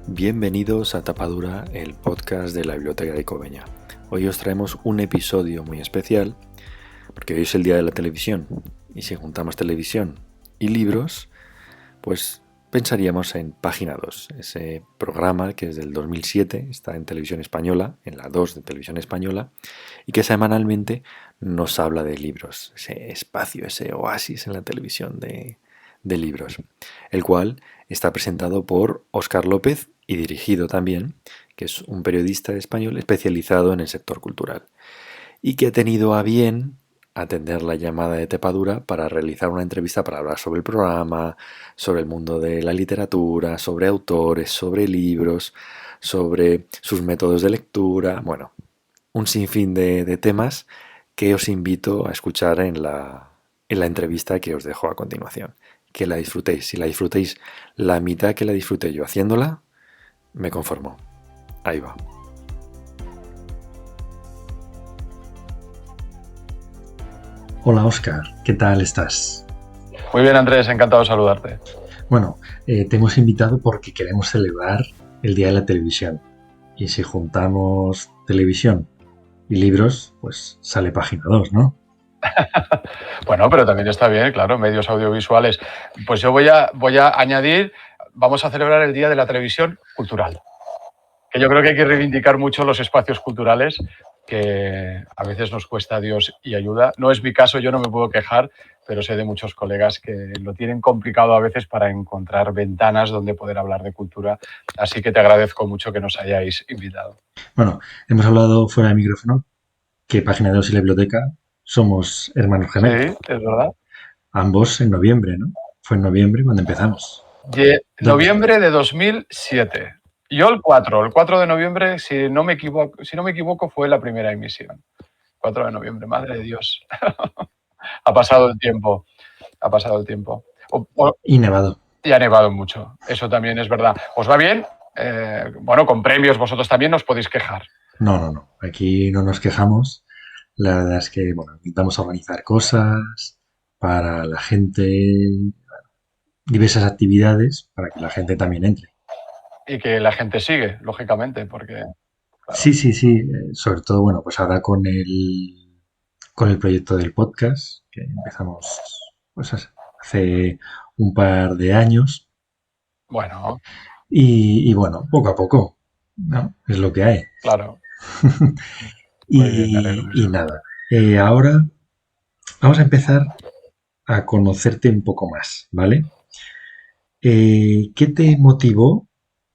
Bienvenidos a Tapadura, el podcast de la Biblioteca de Cobeña. Hoy os traemos un episodio muy especial, porque hoy es el día de la televisión, y si juntamos televisión y libros, pues pensaríamos en Página 2, ese programa que es del 2007, está en Televisión Española, en la 2 de Televisión Española, y que semanalmente nos habla de libros, ese espacio, ese oasis en la televisión de libros, el cual está presentado por Óscar López y dirigido también, que es un periodista español especializado en el sector cultural y que ha tenido a bien atender la llamada de Tapadura para realizar una entrevista para hablar sobre el programa, sobre el mundo de la literatura, sobre autores, sobre libros, sobre sus métodos de lectura, bueno, un sinfín de temas que os invito a escuchar en la entrevista que os dejo a continuación. Que la disfrutéis. Si la disfrutéis la mitad que la disfruté yo haciéndola, me conformo. Ahí va. Hola Óscar, ¿qué tal estás? Muy bien, Andrés, encantado de saludarte. Bueno, te hemos invitado porque queremos celebrar el Día de la Televisión. Y si juntamos televisión y libros, pues sale Página 2, ¿no? Bueno, pero también está bien, claro, medios audiovisuales. Pues yo voy a añadir, vamos a celebrar el Día de la Televisión Cultural. Que yo creo que hay que reivindicar mucho los espacios culturales, que a veces nos cuesta Dios y ayuda. No es mi caso, yo no me puedo quejar, pero sé de muchos colegas que lo tienen complicado a veces para encontrar ventanas donde poder hablar de cultura. Así que te agradezco mucho que nos hayáis invitado. Bueno, hemos hablado fuera de micrófono que Página 2 y la biblioteca somos hermanos gemelos. Sí, es verdad. Ambos en noviembre, ¿no? Fue en noviembre cuando empezamos. Noviembre de 2007. Yo el 4 de noviembre, si no me equivoco, fue la primera emisión. 4 de noviembre, madre de Dios. Ha pasado el tiempo. Y nevado. Y ha nevado mucho, eso también es verdad. ¿Os va bien? Bueno, con premios vosotros también os podéis quejar. No. Aquí no nos quejamos. La verdad es que, bueno, intentamos organizar cosas para la gente, diversas actividades para que la gente también entre. Y que la gente sigue, lógicamente, porque... Claro. Sí. Sobre todo, bueno, pues ahora con el proyecto del podcast, que empezamos pues hace un par de años. Bueno. Y bueno, poco a poco, ¿no? Es lo que hay. Claro. Y nada, ahora vamos a empezar a conocerte un poco más, ¿vale? ¿Qué te motivó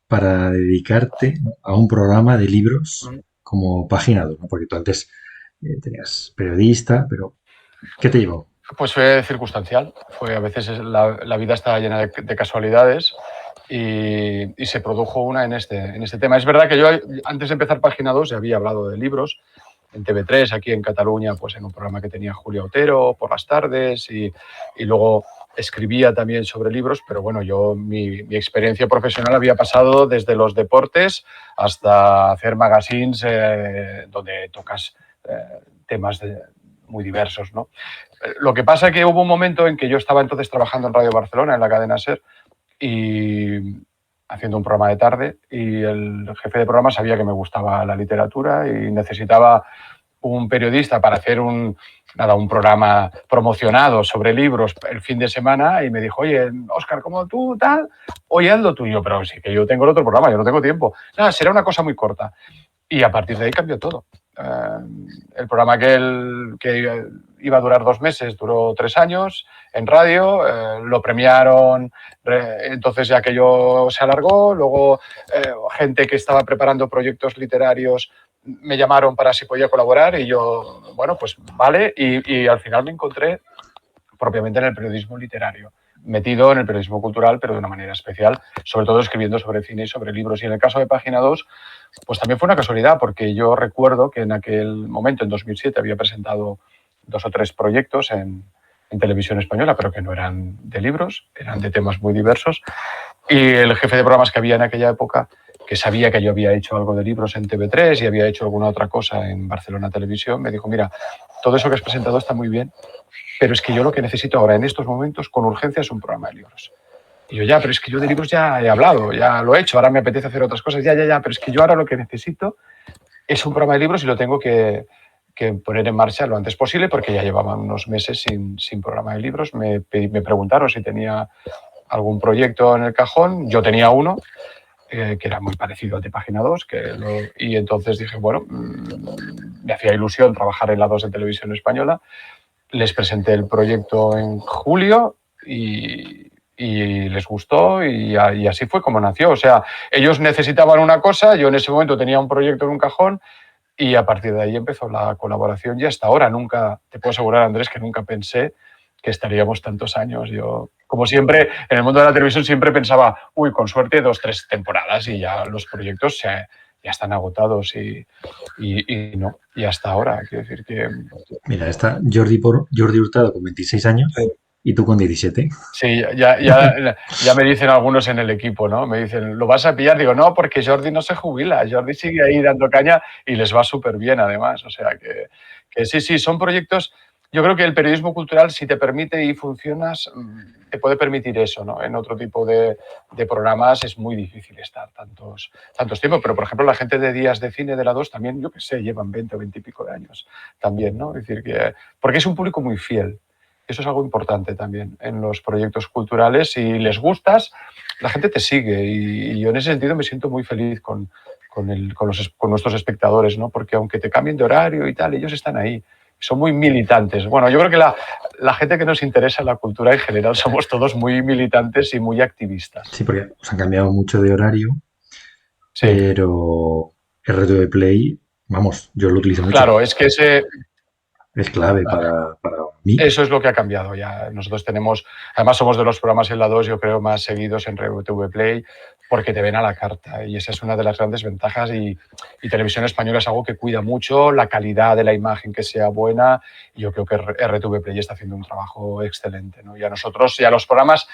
para dedicarte a un programa de libros como Página 2, ¿no? Porque tú antes tenías periodista, pero ¿qué te llevó? Pues fue circunstancial. A veces la vida está llena de casualidades y se produjo una en este tema. Es verdad que yo antes de empezar Página 2 ya había hablado de libros en TV3, aquí en Cataluña, pues en un programa que tenía Julia Otero por las tardes y luego escribía también sobre libros, pero bueno, mi experiencia profesional había pasado desde los deportes hasta hacer magazines donde tocas temas muy diversos, ¿no? Lo que pasa es que hubo un momento en que yo estaba entonces trabajando en Radio Barcelona, en la cadena SER, y haciendo un programa de tarde, y el jefe de programa sabía que me gustaba la literatura y necesitaba un periodista para hacer un programa promocionado sobre libros el fin de semana, y me dijo, oye, Óscar, como tú, tal, oye, haz lo tuyo, pero sí que yo tengo el otro programa, yo no tengo tiempo. Nada, será una cosa muy corta. Y a partir de ahí cambió todo. El programa que iba a durar 2 meses duró 3 años en radio, lo premiaron, entonces ya aquello se alargó, luego gente que estaba preparando proyectos literarios me llamaron para si podía colaborar y yo, bueno, pues vale, y al final me encontré propiamente en el periodismo literario, metido en el periodismo cultural, pero de una manera especial, sobre todo escribiendo sobre cine y sobre libros. Y en el caso de Página 2, pues también fue una casualidad, porque yo recuerdo que en aquel momento, en 2007, había presentado 2 o 3 proyectos en televisión española, pero que no eran de libros, eran de temas muy diversos. Y el jefe de programas que había en aquella época, que sabía que yo había hecho algo de libros en TV3 y había hecho alguna otra cosa en Barcelona Televisión, me dijo, mira, todo eso que has presentado está muy bien, pero es que yo lo que necesito ahora, en estos momentos, con urgencia, es un programa de libros. Y yo, ya, pero es que yo de libros ya he hablado, ya lo he hecho, ahora me apetece hacer otras cosas, ya, pero es que yo ahora lo que necesito es un programa de libros y lo tengo que poner en marcha lo antes posible, porque ya llevaban unos meses sin programa de libros. Me preguntaron si tenía algún proyecto en el cajón. Yo tenía uno, que era muy parecido al de Página 2, y entonces dije, bueno, me hacía ilusión trabajar en la 2 de Televisión Española. Les presenté el proyecto en julio y les gustó y así fue como nació. O sea, ellos necesitaban una cosa, yo en ese momento tenía un proyecto en un cajón y a partir de ahí empezó la colaboración y hasta ahora nunca, te puedo asegurar, Andrés, que nunca pensé que estaríamos tantos años. Yo, como siempre, en el mundo de la televisión siempre pensaba, uy, con suerte 2, 3 temporadas y ya los proyectos ya están agotados y no, y hasta ahora, quiero decir que... Mira, está Jordi Hurtado con 26 años y tú con 17. Sí, ya me dicen algunos en el equipo, ¿no? Me dicen, ¿lo vas a pillar? Digo, no, porque Jordi no se jubila, Jordi sigue ahí dando caña y les va súper bien además. O sea que sí, son proyectos. Yo creo que el periodismo cultural, si te permite y funcionas, te puede permitir eso, ¿no? En otro tipo de programas es muy difícil estar tantos tiempos, pero por ejemplo la gente de Días de Cine de la 2 también, yo qué sé, llevan 20 o 20 y pico de años también, ¿no? Es decir, porque es un público muy fiel. Eso es algo importante también en los proyectos culturales. Si les gustas, la gente te sigue y yo en ese sentido me siento muy feliz con nuestros espectadores, ¿no? Porque aunque te cambien de horario y tal, ellos están ahí. Son muy militantes. Bueno, yo creo que la gente que nos interesa en la cultura en general somos todos muy militantes y muy activistas. Sí, porque os han cambiado mucho de horario, sí. Pero RTV Play, vamos, yo lo utilizo mucho. Claro, es que es clave para mí. Eso es lo que ha cambiado ya. Nosotros además somos de los programas en la 2, yo creo, más seguidos en RTV Play, porque te ven a la carta y esa es una de las grandes ventajas y Televisión Española es algo que cuida mucho, la calidad de la imagen que sea buena y yo creo que RTV Play está haciendo un trabajo excelente, ¿no? Y a nosotros y a los programas,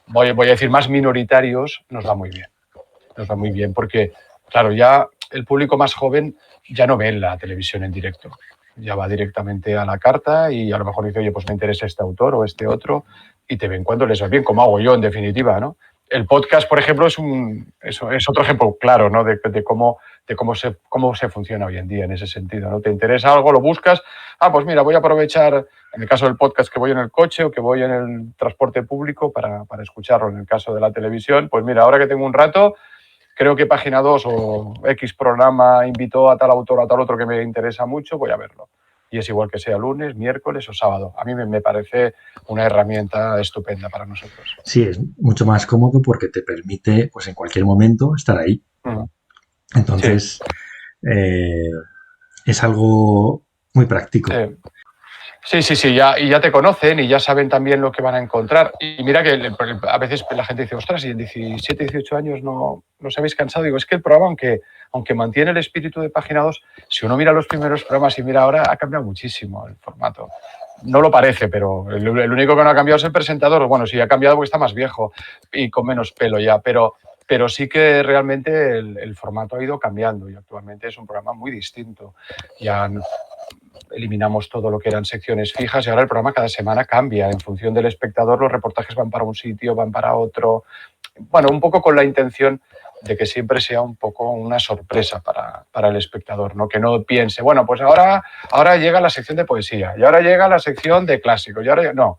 voy a decir más minoritarios, nos va muy bien. Nos va muy bien porque, claro, ya el público más joven ya no ve la televisión en directo. Ya va directamente a la carta y a lo mejor dice, oye, pues me interesa este autor o este otro y te ven cuando les va bien, como hago yo en definitiva, ¿no? El podcast, por ejemplo, es otro ejemplo claro, ¿no? de cómo se funciona hoy en día en ese sentido, ¿no? Te interesa algo, lo buscas, pues mira, voy a aprovechar, en el caso del podcast, que voy en el coche o que voy en el transporte público para escucharlo. En el caso de la televisión, pues mira, ahora que tengo un rato, creo que Página 2 o X programa invitó a tal autor o a tal otro que me interesa mucho, voy a verlo. Y es igual que sea lunes, miércoles o sábado. A mí me parece una herramienta estupenda para nosotros. Sí, es mucho más cómodo porque te permite, pues en cualquier momento, estar ahí. Entonces, es algo muy práctico. Sí, ya te conocen y ya saben también lo que van a encontrar. Y mira que a veces la gente dice, ostras, y en 17, 18 años no os habéis cansado. Digo, es que el programa, aunque mantiene el espíritu de Página 2, si uno mira los primeros programas y mira ahora, ha cambiado muchísimo el formato. No lo parece, pero el único que no ha cambiado es el presentador. Bueno, sí, ha cambiado porque está más viejo y con menos pelo ya, pero sí que realmente el formato ha ido cambiando y actualmente es un programa muy distinto. Ya eliminamos todo lo que eran secciones fijas y ahora el programa cada semana cambia. En función del espectador, los reportajes van para un sitio, van para otro. Bueno, un poco con la intención de que siempre sea un poco una sorpresa para el espectador, ¿no? Que no piense, bueno, pues ahora llega la sección de poesía y ahora llega la sección de clásicos y ahora no.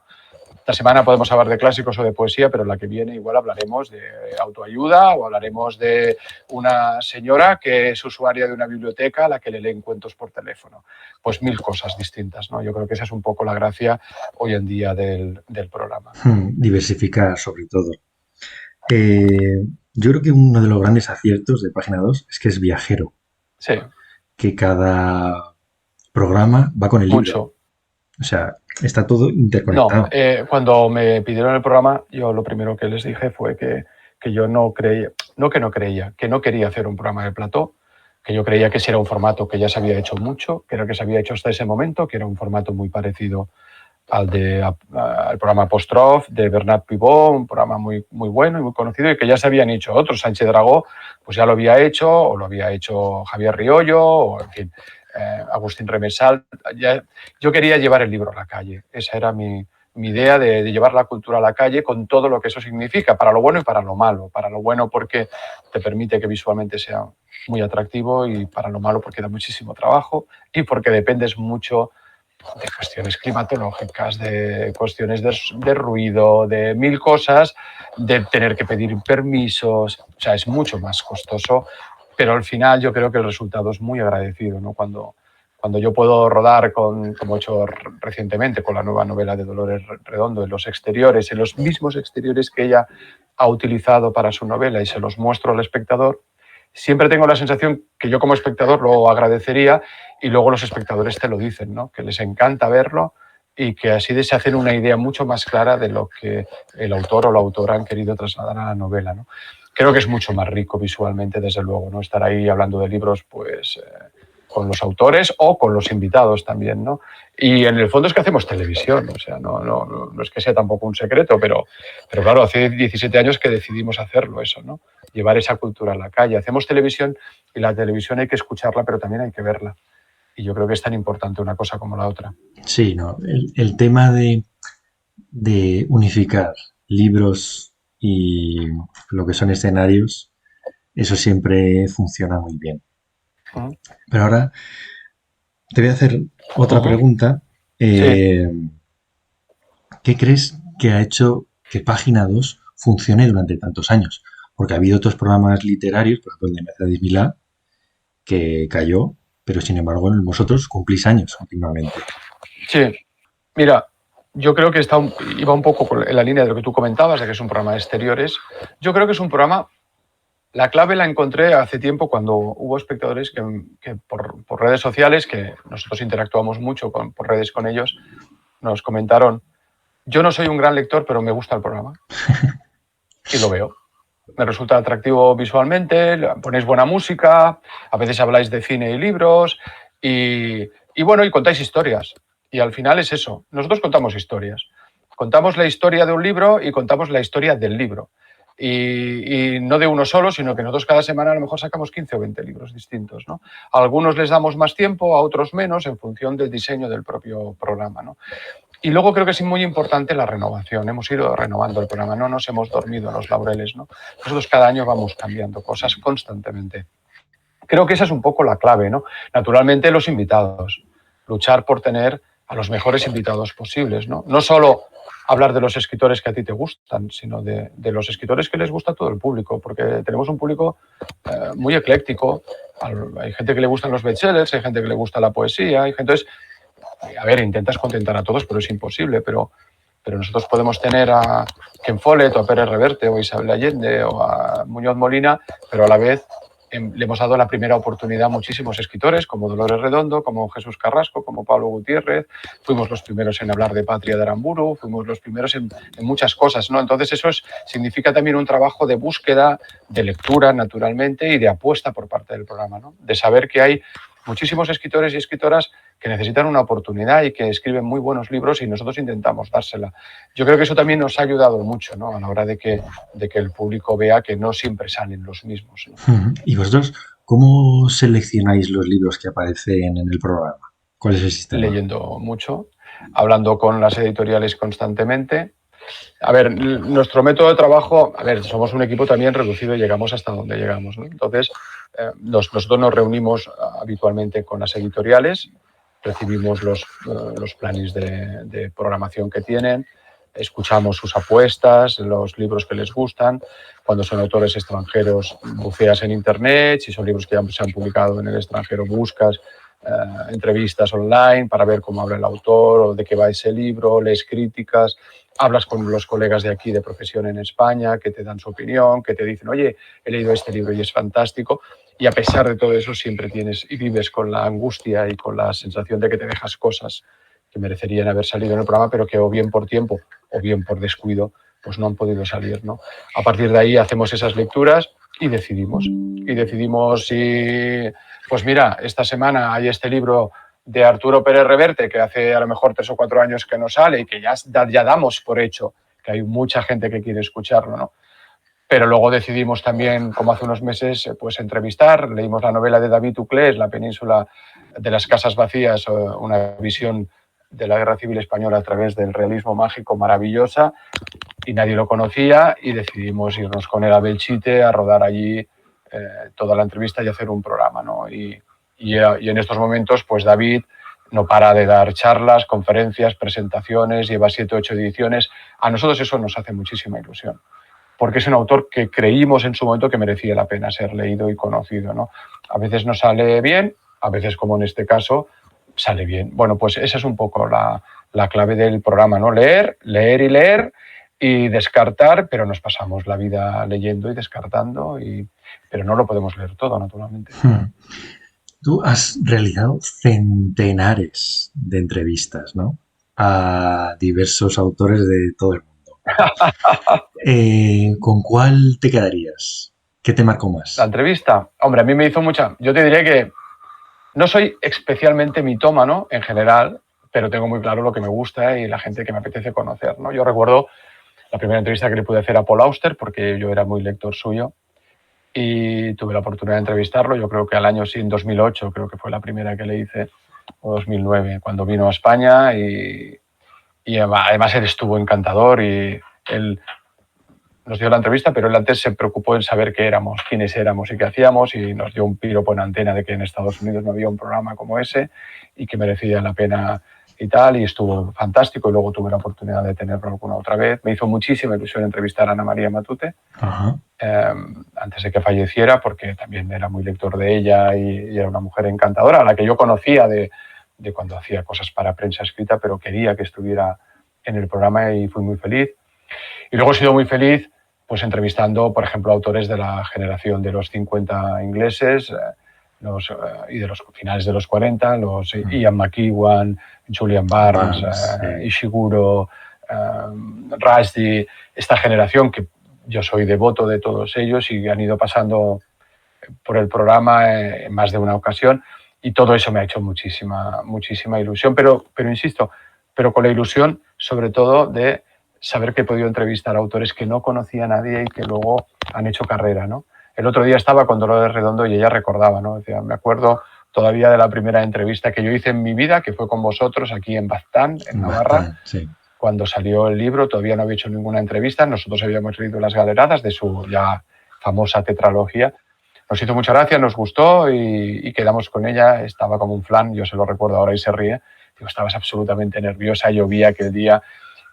Esta semana podemos hablar de clásicos o de poesía, pero la que viene igual hablaremos de autoayuda o hablaremos de una señora que es usuaria de una biblioteca a la que le leen cuentos por teléfono. Pues 1000 cosas distintas, ¿no? Yo creo que esa es un poco la gracia hoy en día del programa. Diversificar, sobre todo. Yo creo que uno de los grandes aciertos de Página 2 es que es viajero. Sí. Que cada programa va con el libro. Mucho. O sea, está todo interconectado. No, cuando me pidieron el programa, yo lo primero que les dije fue que yo no creía, que no quería hacer un programa de plató, que yo creía que ese era un formato que ya se había hecho mucho, que era que se había hecho hasta ese momento, que era un formato muy parecido al programa Apóstrof de Bernat Pivot, un programa muy, muy bueno y muy conocido y que ya se habían hecho otros. Sánchez Dragó pues ya lo había hecho, o lo había hecho Javier Riollo, o en fin, Agustín Remesal. Yo quería llevar el libro a la calle. Esa era mi mi idea de llevar la cultura a la calle con todo lo que eso significa, para lo bueno y para lo malo. Para lo bueno porque te permite que visualmente sea muy atractivo, y para lo malo porque da muchísimo trabajo y porque dependes mucho de cuestiones climatológicas, de cuestiones de ruido, de mil cosas, de tener que pedir permisos. O sea, es mucho más costoso, pero al final yo creo que el resultado es muy agradecido, ¿no? Cuando yo puedo rodar, como he hecho recientemente con la nueva novela de Dolores Redondo, en los exteriores, en los mismos exteriores que ella ha utilizado para su novela, y se los muestro al espectador, siempre tengo la sensación que yo como espectador lo agradecería, y luego los espectadores te lo dicen, ¿no? Que les encanta verlo y que así se hacen una idea mucho más clara de lo que el autor o la autora han querido trasladar a la novela, ¿no? Creo que es mucho más rico visualmente, desde luego, ¿no? Estar ahí hablando de libros, pues, con los autores o con los invitados también, ¿no? Y en el fondo es que hacemos televisión, o sea, no es que sea tampoco un secreto, pero claro, hace 17 años que decidimos hacerlo, eso, ¿no? Llevar esa cultura a la calle. Hacemos televisión, y la televisión hay que escucharla, pero también hay que verla. Y yo creo que es tan importante una cosa como la otra. Sí, no. El tema de unificar libros y lo que son escenarios, eso siempre funciona muy bien. Uh-huh. Pero ahora te voy a hacer otra pregunta. Sí. ¿Qué crees que ha hecho que Página 2 funcione durante tantos años? Porque ha habido otros programas literarios, por ejemplo el de Mercedes Milá, que cayó, pero sin embargo vosotros cumplís años continuamente. Sí, mira, yo creo que iba un poco en la línea de lo que tú comentabas, de que es un programa de exteriores. Yo creo que es un programa, la clave la encontré hace tiempo cuando hubo espectadores que por redes sociales, que nosotros interactuamos mucho por redes con ellos, nos comentaron: yo no soy un gran lector, pero me gusta el programa. Y lo veo. Me resulta atractivo visualmente, ponéis buena música, a veces habláis de cine y libros, y bueno, y contáis historias. Y al final es eso, nosotros contamos historias. Contamos la historia de un libro y contamos la historia del libro. Y no de uno solo, sino que nosotros cada semana a lo mejor sacamos 15 o 20 libros distintos, ¿no? A algunos les damos más tiempo, a otros menos, en función del diseño del propio programa, ¿no? Y luego creo que es muy importante la renovación. Hemos ido renovando el programa, no nos hemos dormido en los laureles, ¿no? Nosotros cada año vamos cambiando cosas constantemente. Creo que esa es un poco la clave, ¿no? Naturalmente, los invitados. Luchar por tener a los mejores invitados posibles, ¿no? No solo hablar de los escritores que a ti te gustan, sino de los escritores que les gusta a todo el público, porque tenemos un público muy ecléctico. Hay gente que le gustan los bestsellers, hay gente que le gusta la poesía, hay gente... Entonces, a ver, intentas contentar a todos, pero es imposible. Pero nosotros podemos tener a Ken Follett, o a Pérez Reverte, o a Isabel Allende, o a Muñoz Molina, pero a la vez le hemos dado la primera oportunidad a muchísimos escritores, como Dolores Redondo, como Jesús Carrasco, como Pablo Gutiérrez. Fuimos los primeros en hablar de Patria de Aramburu, fuimos los primeros en muchas cosas, ¿no? Entonces eso significa también un trabajo de búsqueda, de lectura, naturalmente, y de apuesta por parte del programa, ¿no? De saber que hay muchísimos escritores y escritoras que necesitan una oportunidad y que escriben muy buenos libros, y nosotros intentamos dársela. Yo creo que eso también nos ha ayudado mucho, ¿no? A la hora de que el público vea que no siempre salen los mismos, ¿no? ¿Y vosotros cómo seleccionáis los libros que aparecen en el programa? ¿Cuál es el sistema? Leyendo mucho, hablando con las editoriales constantemente. A ver, nuestro método de trabajo, a ver, somos un equipo también reducido y llegamos hasta donde llegamos, ¿no? Entonces, nosotros nos reunimos habitualmente con las editoriales, recibimos los planes de programación que tienen, escuchamos sus apuestas, los libros que les gustan. Cuando son autores extranjeros, buceas en internet. Si son libros que ya se han publicado en el extranjero, buscas entrevistas online para ver cómo habla el autor o de qué va ese libro, lees críticas, hablas con los colegas de aquí de profesión en España que te dan su opinión, que te dicen: oye, he leído este libro y es fantástico. Y a pesar de todo eso, siempre tienes y vives con la angustia y con la sensación de que te dejas cosas que merecerían haber salido en el programa, pero que o bien por tiempo o bien por descuido, pues no han podido salir, ¿no? A partir de ahí hacemos esas lecturas y decidimos. Y decidimos si, pues mira, esta semana hay este libro de Arturo Pérez Reverte, que hace a lo mejor 3 o 4 años que no sale y que ya damos por hecho que hay mucha gente que quiere escucharlo, ¿no? Pero luego decidimos también, como hace unos meses, pues entrevistar. Leímos la novela de David Uclés, La península de las casas vacías, una visión de la Guerra Civil Española a través del realismo mágico, maravillosa, y nadie lo conocía y decidimos irnos con él a Belchite a rodar allí toda la entrevista y hacer un programa, ¿no? Y en estos momentos, pues David no para de dar charlas, conferencias, presentaciones, lleva 7 o 8 ediciones. A nosotros eso nos hace muchísima ilusión, porque es un autor que creímos en su momento que merecía la pena ser leído y conocido, ¿no? A veces no sale bien, a veces, como en este caso, sale bien. Bueno, pues esa es un poco la clave del programa, ¿no? Leer, leer y leer y descartar, pero nos pasamos la vida leyendo y descartando, pero no lo podemos leer todo, naturalmente. Tú has realizado centenares de entrevistas, ¿no? A diversos autores de todo el mundo. ¿Con cuál te quedarías? ¿Qué te marcó más? La entrevista, hombre, a mí me hizo mucha. Yo te diré que no soy especialmente mitómano en general, pero tengo muy claro lo que me gusta y la gente que me apetece conocer, ¿no? Yo recuerdo la primera entrevista que le pude hacer a Paul Auster, porque yo era muy lector suyo, y tuve la oportunidad de entrevistarlo. Yo creo que al año, sí, en 2008, creo que fue la primera que le hice, o 2009, cuando vino a España, y además él estuvo encantador y él nos dio la entrevista, pero él antes se preocupó en saber qué éramos, quiénes éramos y qué hacíamos, y nos dio un piropo en antena de que en Estados Unidos no había un programa como ese y que merecía la pena y tal, y estuvo fantástico. Y luego tuve la oportunidad de tenerlo alguna otra vez. Me hizo muchísima ilusión entrevistar a Ana María Matute, antes de que falleciera, porque también era muy lector de ella y era una mujer encantadora, a la que yo conocía de cuando hacía cosas para prensa escrita, pero quería que estuviera en el programa y fui muy feliz. Y luego he sido muy feliz pues entrevistando, por ejemplo, autores de la generación de los 50 ingleses y de los finales de los 40, los Ian McEwan, Julian Barnes, Ishiguro, Rushdie, esta generación que yo soy devoto de todos ellos y han ido pasando por el programa en más de una ocasión, y todo eso me ha hecho muchísima ilusión, pero insisto, pero con la ilusión sobre todo de saber que he podido entrevistar a autores que no conocía a nadie y que luego han hecho carrera, ¿no? El otro día estaba con Dolores Redondo y ella recordaba, ¿no? Decía, me acuerdo todavía de la primera entrevista que yo hice en mi vida, que fue con vosotros aquí en Baztán, en Navarra, sí. Cuando salió el libro. Todavía no había hecho ninguna entrevista, nosotros habíamos leído las galeradas de su ya famosa tetralogía. Nos hizo mucha gracia, nos gustó y quedamos con ella. Estaba como un flan, yo se lo recuerdo ahora y se ríe. Digo, estabas absolutamente nerviosa, llovía aquel día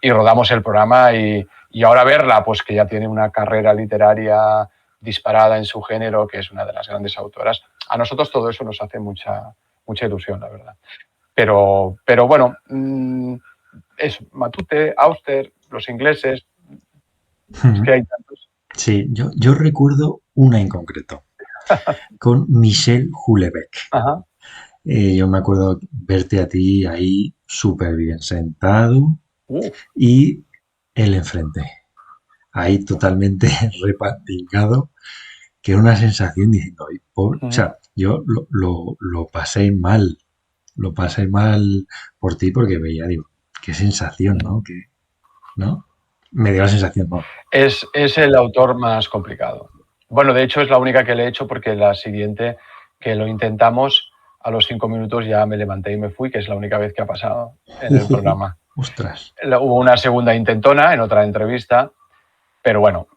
y rodamos el programa y ahora verla, pues que ya tiene una carrera literaria disparada en su género, que es una de las grandes autoras. A nosotros todo eso nos hace mucha ilusión, la verdad. Pero bueno, es Matute, Auster, los ingleses, es que hay tantos. Sí, yo recuerdo una en concreto, con Michel Houellebecq. Ajá. Yo me acuerdo verte a ti ahí súper bien sentado y él enfrente, ahí totalmente repantingado, que era una sensación diciendo, o sea, yo lo pasé mal por ti porque veía, digo, qué sensación, ¿no? ¿No? Me dio la sensación, ¿no? Es el autor más complicado. Bueno, de hecho es la única que le he hecho, porque la siguiente que lo intentamos, a los 5 minutos ya me levanté y me fui, que es la única vez que ha pasado en el programa. ostras. Hubo una segunda intentona en otra entrevista, pero bueno,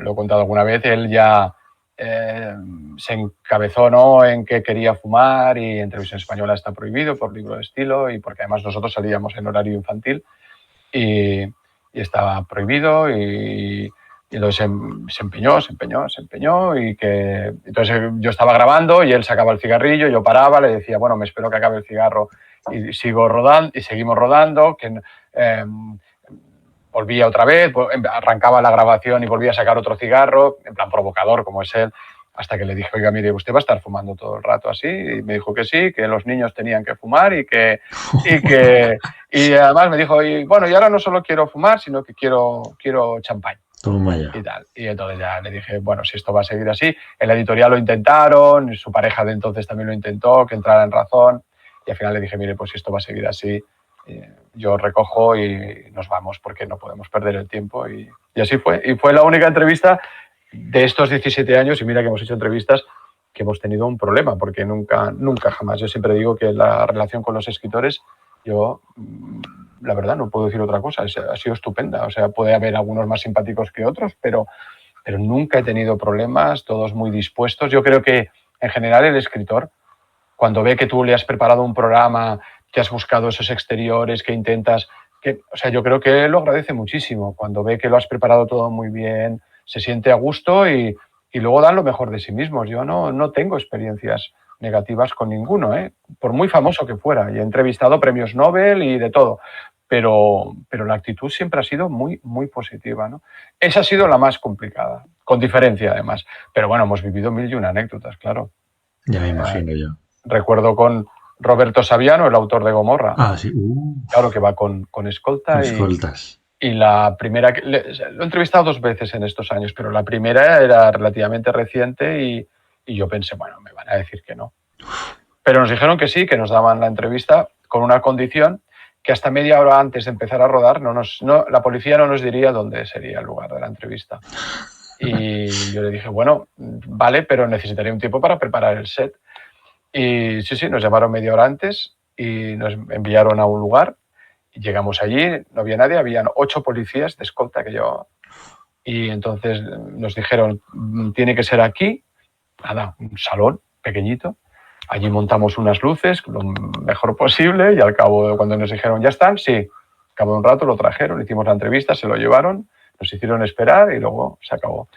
lo he contado alguna vez, él ya se encabezó, ¿no?, en que quería fumar, y en televisión española está prohibido por libro de estilo y porque además nosotros salíamos en horario infantil y estaba prohibido, y entonces se empeñó y que entonces yo estaba grabando y él sacaba el cigarrillo, yo paraba, le decía, bueno, me espero que acabe el cigarro y sigo rodando, y seguimos rodando, que volvía otra vez, arrancaba la grabación y volvía a sacar otro cigarro, en plan provocador como es él, hasta que le dije, oiga, mire, usted va a estar fumando todo el rato así, y me dijo que sí, que los niños tenían que fumar y además me dijo, y bueno, y ahora no solo quiero fumar, sino que quiero champán. Toma ya. Y tal. Y entonces ya le dije, bueno, si esto va a seguir así. En la editorial lo intentaron, su pareja de entonces también lo intentó, que entrara en razón, y al final le dije, mire, pues si esto va a seguir así, yo recojo y nos vamos, porque no podemos perder el tiempo. Y así fue. Y fue la única entrevista de estos 17 años, y mira que hemos hecho entrevistas, que hemos tenido un problema, porque nunca jamás. Yo siempre digo que la relación con los escritores Yo, la verdad, no puedo decir otra cosa. Ha sido estupenda. O sea, puede haber algunos más simpáticos que otros, pero nunca he tenido problemas, todos muy dispuestos. Yo creo que, en general, el escritor, cuando ve que tú le has preparado un programa, que has buscado esos exteriores, que intentas... o sea, yo creo que lo agradece muchísimo. Cuando ve que lo has preparado todo muy bien, se siente a gusto y luego dan lo mejor de sí mismos. Yo no tengo experiencias negativas con ninguno, por muy famoso que fuera. Y he entrevistado premios Nobel y de todo. Pero la actitud siempre ha sido muy, muy positiva, ¿no? Esa ha sido la más complicada, con diferencia además. Pero bueno, hemos vivido 1001 anécdotas, claro. Ya me imagino yo. Recuerdo con Roberto Saviano, el autor de Gomorra. Ah, sí. Claro que va con escolta. Escoltas. Y la primera, lo he entrevistado 2 veces en estos años, pero la primera era relativamente reciente y yo pensé, bueno, me van a decir que no. Pero nos dijeron que sí, que nos daban la entrevista con una condición, que hasta media hora antes de empezar a rodar la policía no nos diría dónde sería el lugar de la entrevista. Y yo le dije, bueno, vale, pero necesitaría un tiempo para preparar el set. Y sí, nos llamaron media hora antes y nos enviaron a un lugar. Llegamos allí, no había nadie, habían 8 policías de escolta que llevaba. Y entonces nos dijeron, tiene que ser aquí, nada, un salón pequeñito. Allí montamos unas luces lo mejor posible y al cabo, cuando nos dijeron, ¿ya están? Sí. Al cabo de un rato lo trajeron, hicimos la entrevista, se lo llevaron, nos hicieron esperar y luego se acabó.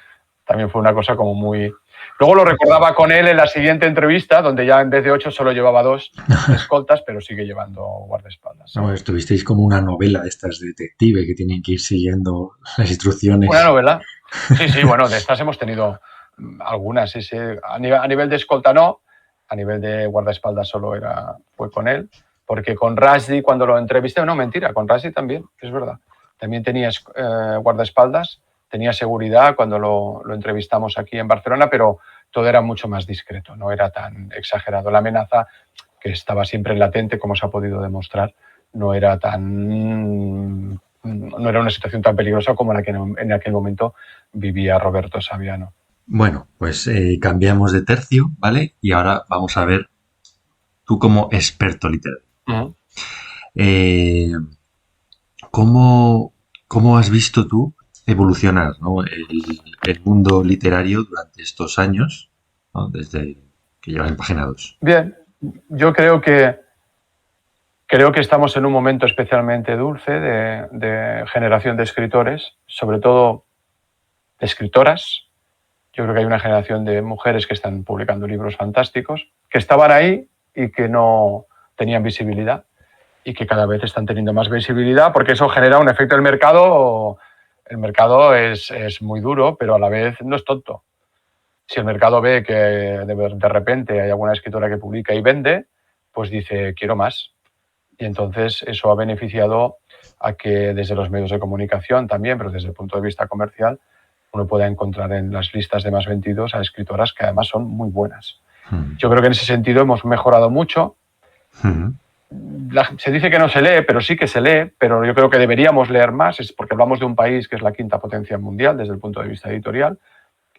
También fue una cosa como muy... Luego lo recordaba con él en la siguiente entrevista, donde ya en vez de 8 solo llevaba 2 escoltas, pero sigue llevando guardaespaldas. ¿Sí? No, estuvisteis como una novela de estas de detective que tienen que ir siguiendo las instrucciones. Una novela. Sí, bueno, de estas hemos tenido algunas. Sí. A nivel de escolta no, a nivel de guardaespaldas solo fue con él, porque con Rushdie cuando lo entrevisté, no, mentira, con Rushdie también, es verdad. También tenía guardaespaldas, tenía seguridad cuando lo entrevistamos aquí en Barcelona, pero todo era mucho más discreto, no era tan exagerado. La amenaza, que estaba siempre latente, como se ha podido demostrar, no era una situación tan peligrosa como la que en aquel momento vivía Roberto Saviano. Bueno, pues cambiamos de tercio, ¿vale? Y ahora vamos a ver tú como experto literario. Uh-huh. ¿Cómo has visto tú evolucionar, ¿no? el mundo literario durante estos años, ¿no? Desde que llevas en Página 2? Bien, yo creo que estamos en un momento especialmente dulce de generación de escritores, sobre todo de escritoras. Yo creo que hay una generación de mujeres que están publicando libros fantásticos, que estaban ahí y que no tenían visibilidad y que cada vez están teniendo más visibilidad porque eso genera un efecto del mercado. El mercado es muy duro, pero a la vez no es tonto. Si el mercado ve que de repente hay alguna escritora que publica y vende, pues dice, quiero más. Y entonces eso ha beneficiado a que desde los medios de comunicación también, pero desde el punto de vista comercial, uno pueda encontrar en las listas de más vendidos a escritoras que además son muy buenas. Yo creo que en ese sentido hemos mejorado mucho. Se dice que no se lee, pero sí que se lee, pero yo creo que deberíamos leer más, es porque hablamos de un país que es la 5ª potencia mundial desde el punto de vista editorial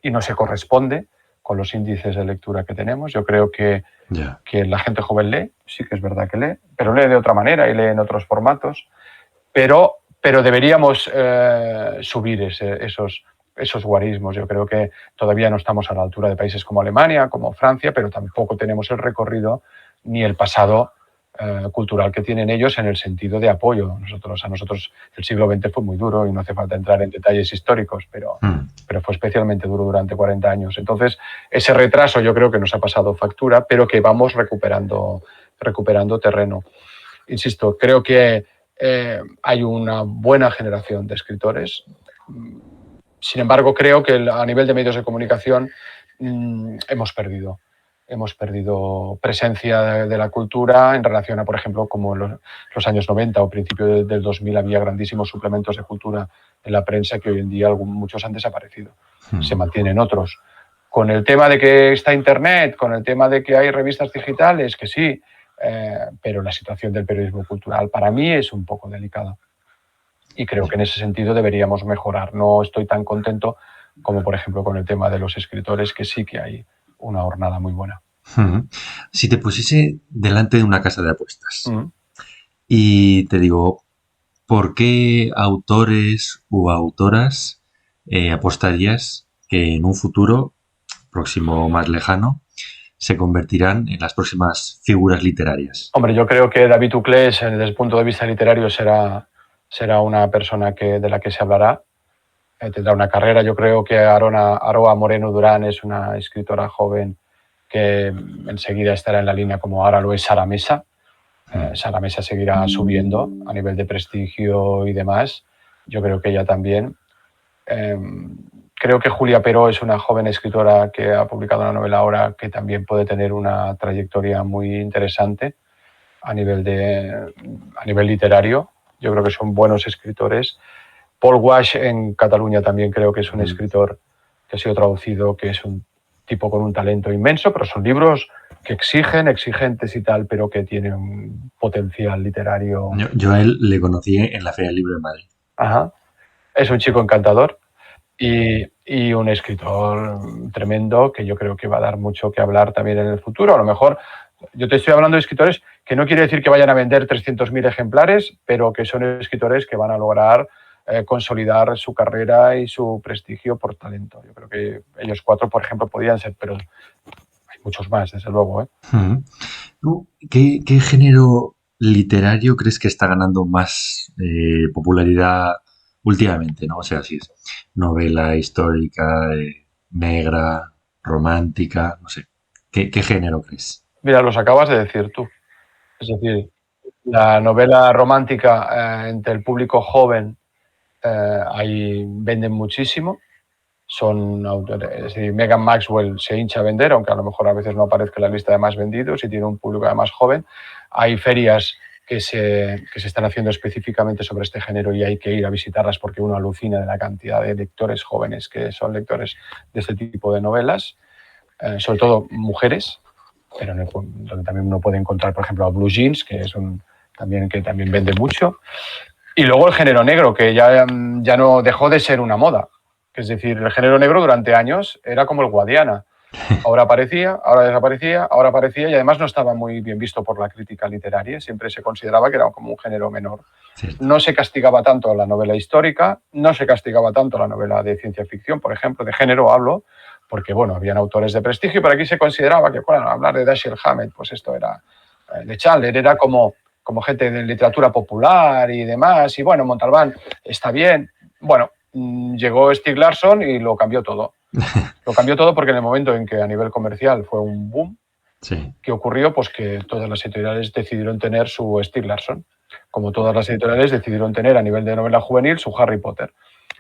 y no se corresponde con los índices de lectura que tenemos. Yo creo que la gente joven lee, sí que es verdad que lee, pero lee de otra manera y lee en otros formatos, pero deberíamos subir esos guarismos. Yo creo que todavía no estamos a la altura de países como Alemania, como Francia, pero tampoco tenemos el recorrido ni el pasado cultural que tienen ellos en el sentido de apoyo. A nosotros el siglo XX fue muy duro y no hace falta entrar en detalles históricos, pero fue especialmente duro durante 40 años. Entonces, ese retraso yo creo que nos ha pasado factura, pero que vamos recuperando terreno. Insisto, creo que hay una buena generación de escritores. Sin embargo, creo que a nivel de medios de comunicación hemos perdido presencia de la cultura en relación a, por ejemplo, como en los años 90 o principios del 2000 había grandísimos suplementos de cultura en la prensa que hoy en día muchos han desaparecido. Se mantienen otros. Con el tema de que está Internet, con el tema de que hay revistas digitales, que sí, pero la situación del periodismo cultural para mí es un poco delicada. Y creo que en ese sentido deberíamos mejorar. No estoy tan contento como, por ejemplo, con el tema de los escritores, que sí que hay una jornada muy buena. Si te pusiese delante de una casa de apuestas Y te digo, ¿por qué autores u autoras apostarías que en un futuro próximo o más lejano se convertirán en las próximas figuras literarias? Hombre, yo creo que David Uclés, desde el punto de vista literario, será una persona de la que se hablará. Tendrá una carrera. Yo creo que Aroa Moreno Durán es una escritora joven que enseguida estará en la línea como ahora lo es Sara Mesa. Sara Mesa seguirá subiendo a nivel de prestigio y demás. Yo creo que ella también. Creo que Julia Peró es una joven escritora que ha publicado una novela ahora que también puede tener una trayectoria muy interesante a nivel literario. Yo creo que son buenos escritores. Paul Wash en Cataluña también creo que es un escritor que ha sido traducido, que es un tipo con un talento inmenso, pero son libros que exigentes y tal, pero que tienen un potencial literario. Yo a él le conocí en la Feria del Libro de Madrid. Ajá. Es un chico encantador y un escritor tremendo que yo creo que va a dar mucho que hablar también en el futuro. A lo mejor yo te estoy hablando de escritores que no quiere decir que vayan a vender 300.000 ejemplares, pero que son escritores que van a lograr consolidar su carrera y su prestigio por talento. Yo creo que ellos 4, por ejemplo, podían ser, pero hay muchos más, desde luego. ¿Qué género literario crees que está ganando más popularidad últimamente, ¿no? O sea, si es novela histórica, negra, romántica, no sé. ¿Qué género crees? Mira, los acabas de decir tú. Es decir, la novela romántica entre el público joven ahí venden muchísimo. Son autores, es decir, Megan Maxwell se hincha a vender, aunque a lo mejor a veces no aparezca en la lista de más vendidos y tiene un público además joven. Hay ferias que se están haciendo específicamente sobre este género y hay que ir a visitarlas porque uno alucina de la cantidad de lectores jóvenes que son lectores de este tipo de novelas, sobre todo mujeres, pero donde también uno puede encontrar, por ejemplo, a Blue Jeans, que también vende mucho. Y luego el género negro, que ya no dejó de ser una moda. Es decir, el género negro durante años era como el Guadiana. Ahora aparecía, ahora desaparecía, ahora aparecía y además no estaba muy bien visto por la crítica literaria. Siempre se consideraba que era como un género menor. Cierto. No se castigaba tanto la novela histórica, no se castigaba tanto la novela de ciencia ficción, por ejemplo, de género hablo, porque bueno, habían autores de prestigio, pero aquí se consideraba que, bueno, hablar de Dashiell Hammett, pues esto era de Chandler, era como gente de literatura popular y demás, y bueno, Montalbán está bien. Bueno, llegó Stieg Larsson y lo cambió todo. Lo cambió todo porque en el momento en que a nivel comercial fue un boom, Sí. ¿qué ocurrió? Pues que todas las editoriales decidieron tener su Stieg Larsson, como todas las editoriales decidieron tener a nivel de novela juvenil su Harry Potter.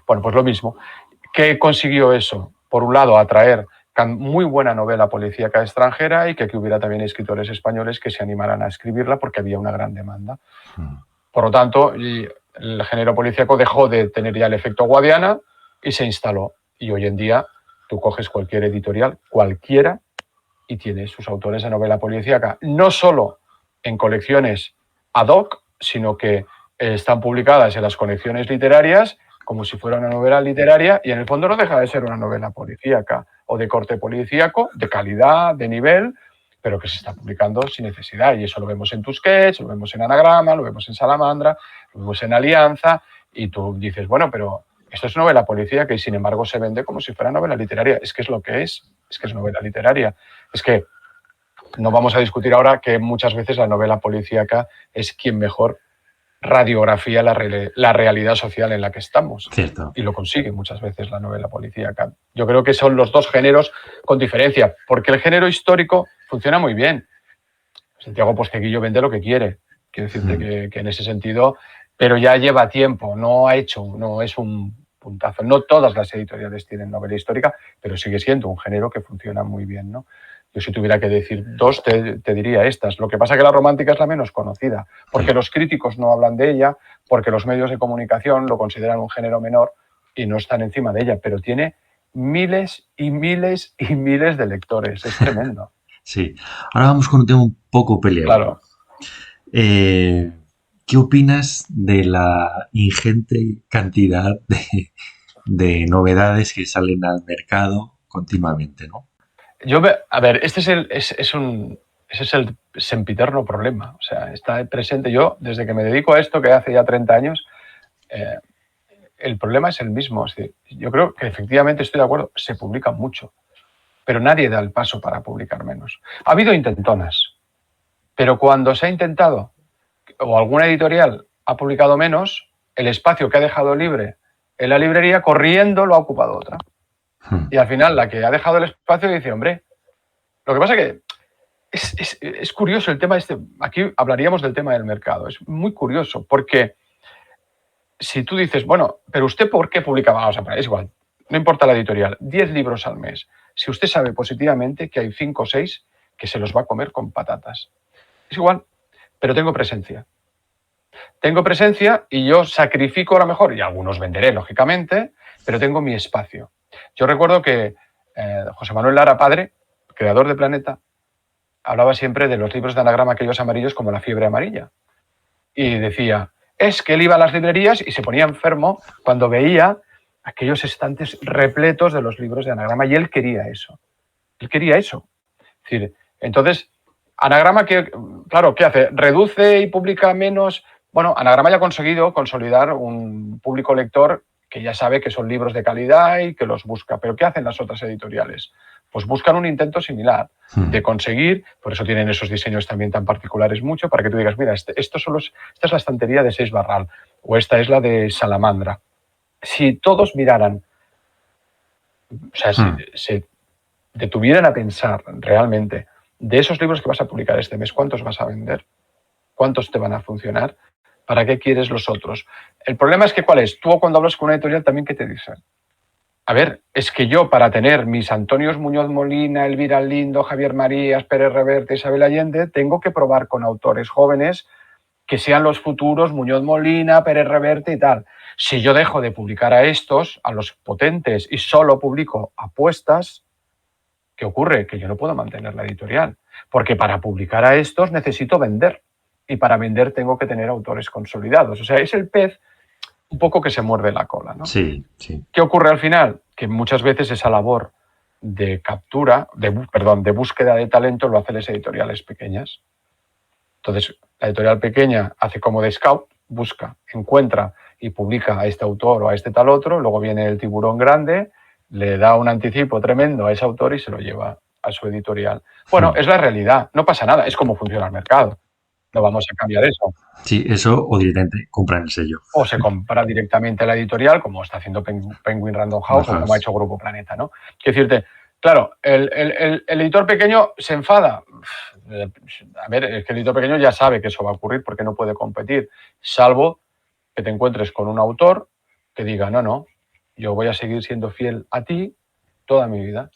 Bueno, pues lo mismo. ¿Qué consiguió eso? Por un lado, atraer muy buena novela policíaca extranjera y que hubiera también escritores españoles que se animaran a escribirla porque había una gran demanda. Por lo tanto, el género policíaco dejó de tener ya el efecto Guadiana y se instaló. Y hoy en día tú coges cualquier editorial, cualquiera, y tiene sus autores de novela policíaca, no solo en colecciones ad hoc, sino que están publicadas en las colecciones literarias como si fuera una novela literaria y en el fondo no deja de ser una novela policíaca o de corte policíaco, de calidad, de nivel, pero que se está publicando sin necesidad. Y eso lo vemos en Tusquets, lo vemos en Anagrama, lo vemos en Salamandra, lo vemos en Alianza, y tú dices, bueno, pero esto es novela policíaca y sin embargo se vende como si fuera novela literaria. Es que es lo que es que es novela literaria. Es que no vamos a discutir ahora que muchas veces la novela policíaca es quien mejor radiografía la realidad social en la que estamos. Cierto. Y lo consigue muchas veces la novela policíaca. Yo creo que son los dos géneros con diferencia, porque el género histórico funciona muy bien. Santiago Posteguillo vende lo que quiere. Quiero decirte que en ese sentido, pero ya lleva tiempo, no es un puntazo. No todas las editoriales tienen novela histórica, pero sigue siendo un género que funciona muy bien, ¿no? Yo si tuviera que decir dos, te diría estas. Lo que pasa es que la romántica es la menos conocida, porque los críticos no hablan de ella, porque los medios de comunicación lo consideran un género menor y no están encima de ella, pero tiene miles y miles y miles de lectores. Es tremendo. Sí. Ahora vamos con un tema un poco peleado. Claro. ¿Qué opinas de la ingente cantidad de novedades que salen al mercado continuamente, ¿no? A ver, este es un Ese es el sempiterno problema. O sea, está presente. Yo, desde que me dedico a esto, que hace ya 30 años, el problema es el mismo. Es decir, yo creo que efectivamente estoy de acuerdo, se publica mucho, pero nadie da el paso para publicar menos. Ha habido intentonas, pero cuando se ha intentado o alguna editorial ha publicado menos, el espacio que ha dejado libre en la librería, corriendo lo ha ocupado otra. Y al final la que ha dejado el espacio dice, hombre, lo que pasa que es curioso el tema este. Aquí hablaríamos del tema del mercado. Es muy curioso porque si tú dices, bueno, pero usted ¿por qué publicaba? Vamos a poner, es igual, no importa la editorial, 10 libros al mes. Si usted sabe positivamente que hay 5 o 6 que se los va a comer con patatas. Es igual, pero tengo presencia. Tengo presencia y yo sacrifico a lo mejor, y algunos venderé, lógicamente, pero tengo mi espacio. Yo recuerdo que José Manuel Lara, padre, creador de Planeta, hablaba siempre de los libros de anagrama aquellos amarillos como la fiebre amarilla. Y decía, es que él iba a las librerías y se ponía enfermo cuando veía aquellos estantes repletos de los libros de anagrama y él quería eso. Él quería eso. Es decir, entonces, anagrama, claro, ¿qué hace? ¿Reduce y publica menos? Bueno, Anagrama ya ha conseguido consolidar un público lector que ya sabe que son libros de calidad y que los busca. ¿Pero qué hacen las otras editoriales? Pues buscan un intento similar de conseguir, por eso tienen esos diseños también tan particulares mucho, para que tú digas, mira, esta es la estantería de Seix Barral o esta es la de Salamandra. Si todos miraran, o sea, si se detuvieran a pensar realmente de esos libros que vas a publicar este mes, ¿cuántos vas a vender? ¿Cuántos te van a funcionar? ¿Para qué quieres los otros? El problema es que, ¿cuál es? Tú cuando hablas con una editorial también, ¿qué te dicen? A ver, es que yo para tener mis Antonios Muñoz Molina, Elvira Lindo, Javier Marías, Pérez Reverte, Isabel Allende, tengo que probar con autores jóvenes que sean los futuros Muñoz Molina, Pérez Reverte y tal. Si yo dejo de publicar a estos, a los potentes, y solo publico apuestas, ¿qué ocurre? Que yo no puedo mantener la editorial. Porque para publicar a estos necesito vender. Y para vender tengo que tener autores consolidados. O sea, es el pez un poco que se muerde la cola, ¿no? Sí, sí. ¿Qué ocurre al final? Que muchas veces esa labor de captura, de búsqueda de talento lo hacen las editoriales pequeñas. Entonces, la editorial pequeña hace como de scout, busca, encuentra y publica a este autor o a este tal otro, luego viene el tiburón grande, le da un anticipo tremendo a ese autor y se lo lleva a su editorial. Bueno, es la realidad, no pasa nada, es como funciona el mercado. No vamos a cambiar eso. Sí, eso o directamente compran el sello. O se compra directamente la editorial, como está haciendo Penguin Random House o como ha hecho Grupo Planeta, ¿no? Quiero decirte, claro, el editor pequeño se enfada. A ver, es que el editor pequeño ya sabe que eso va a ocurrir porque no puede competir, salvo que te encuentres con un autor que diga, no, yo voy a seguir siendo fiel a ti toda mi vida.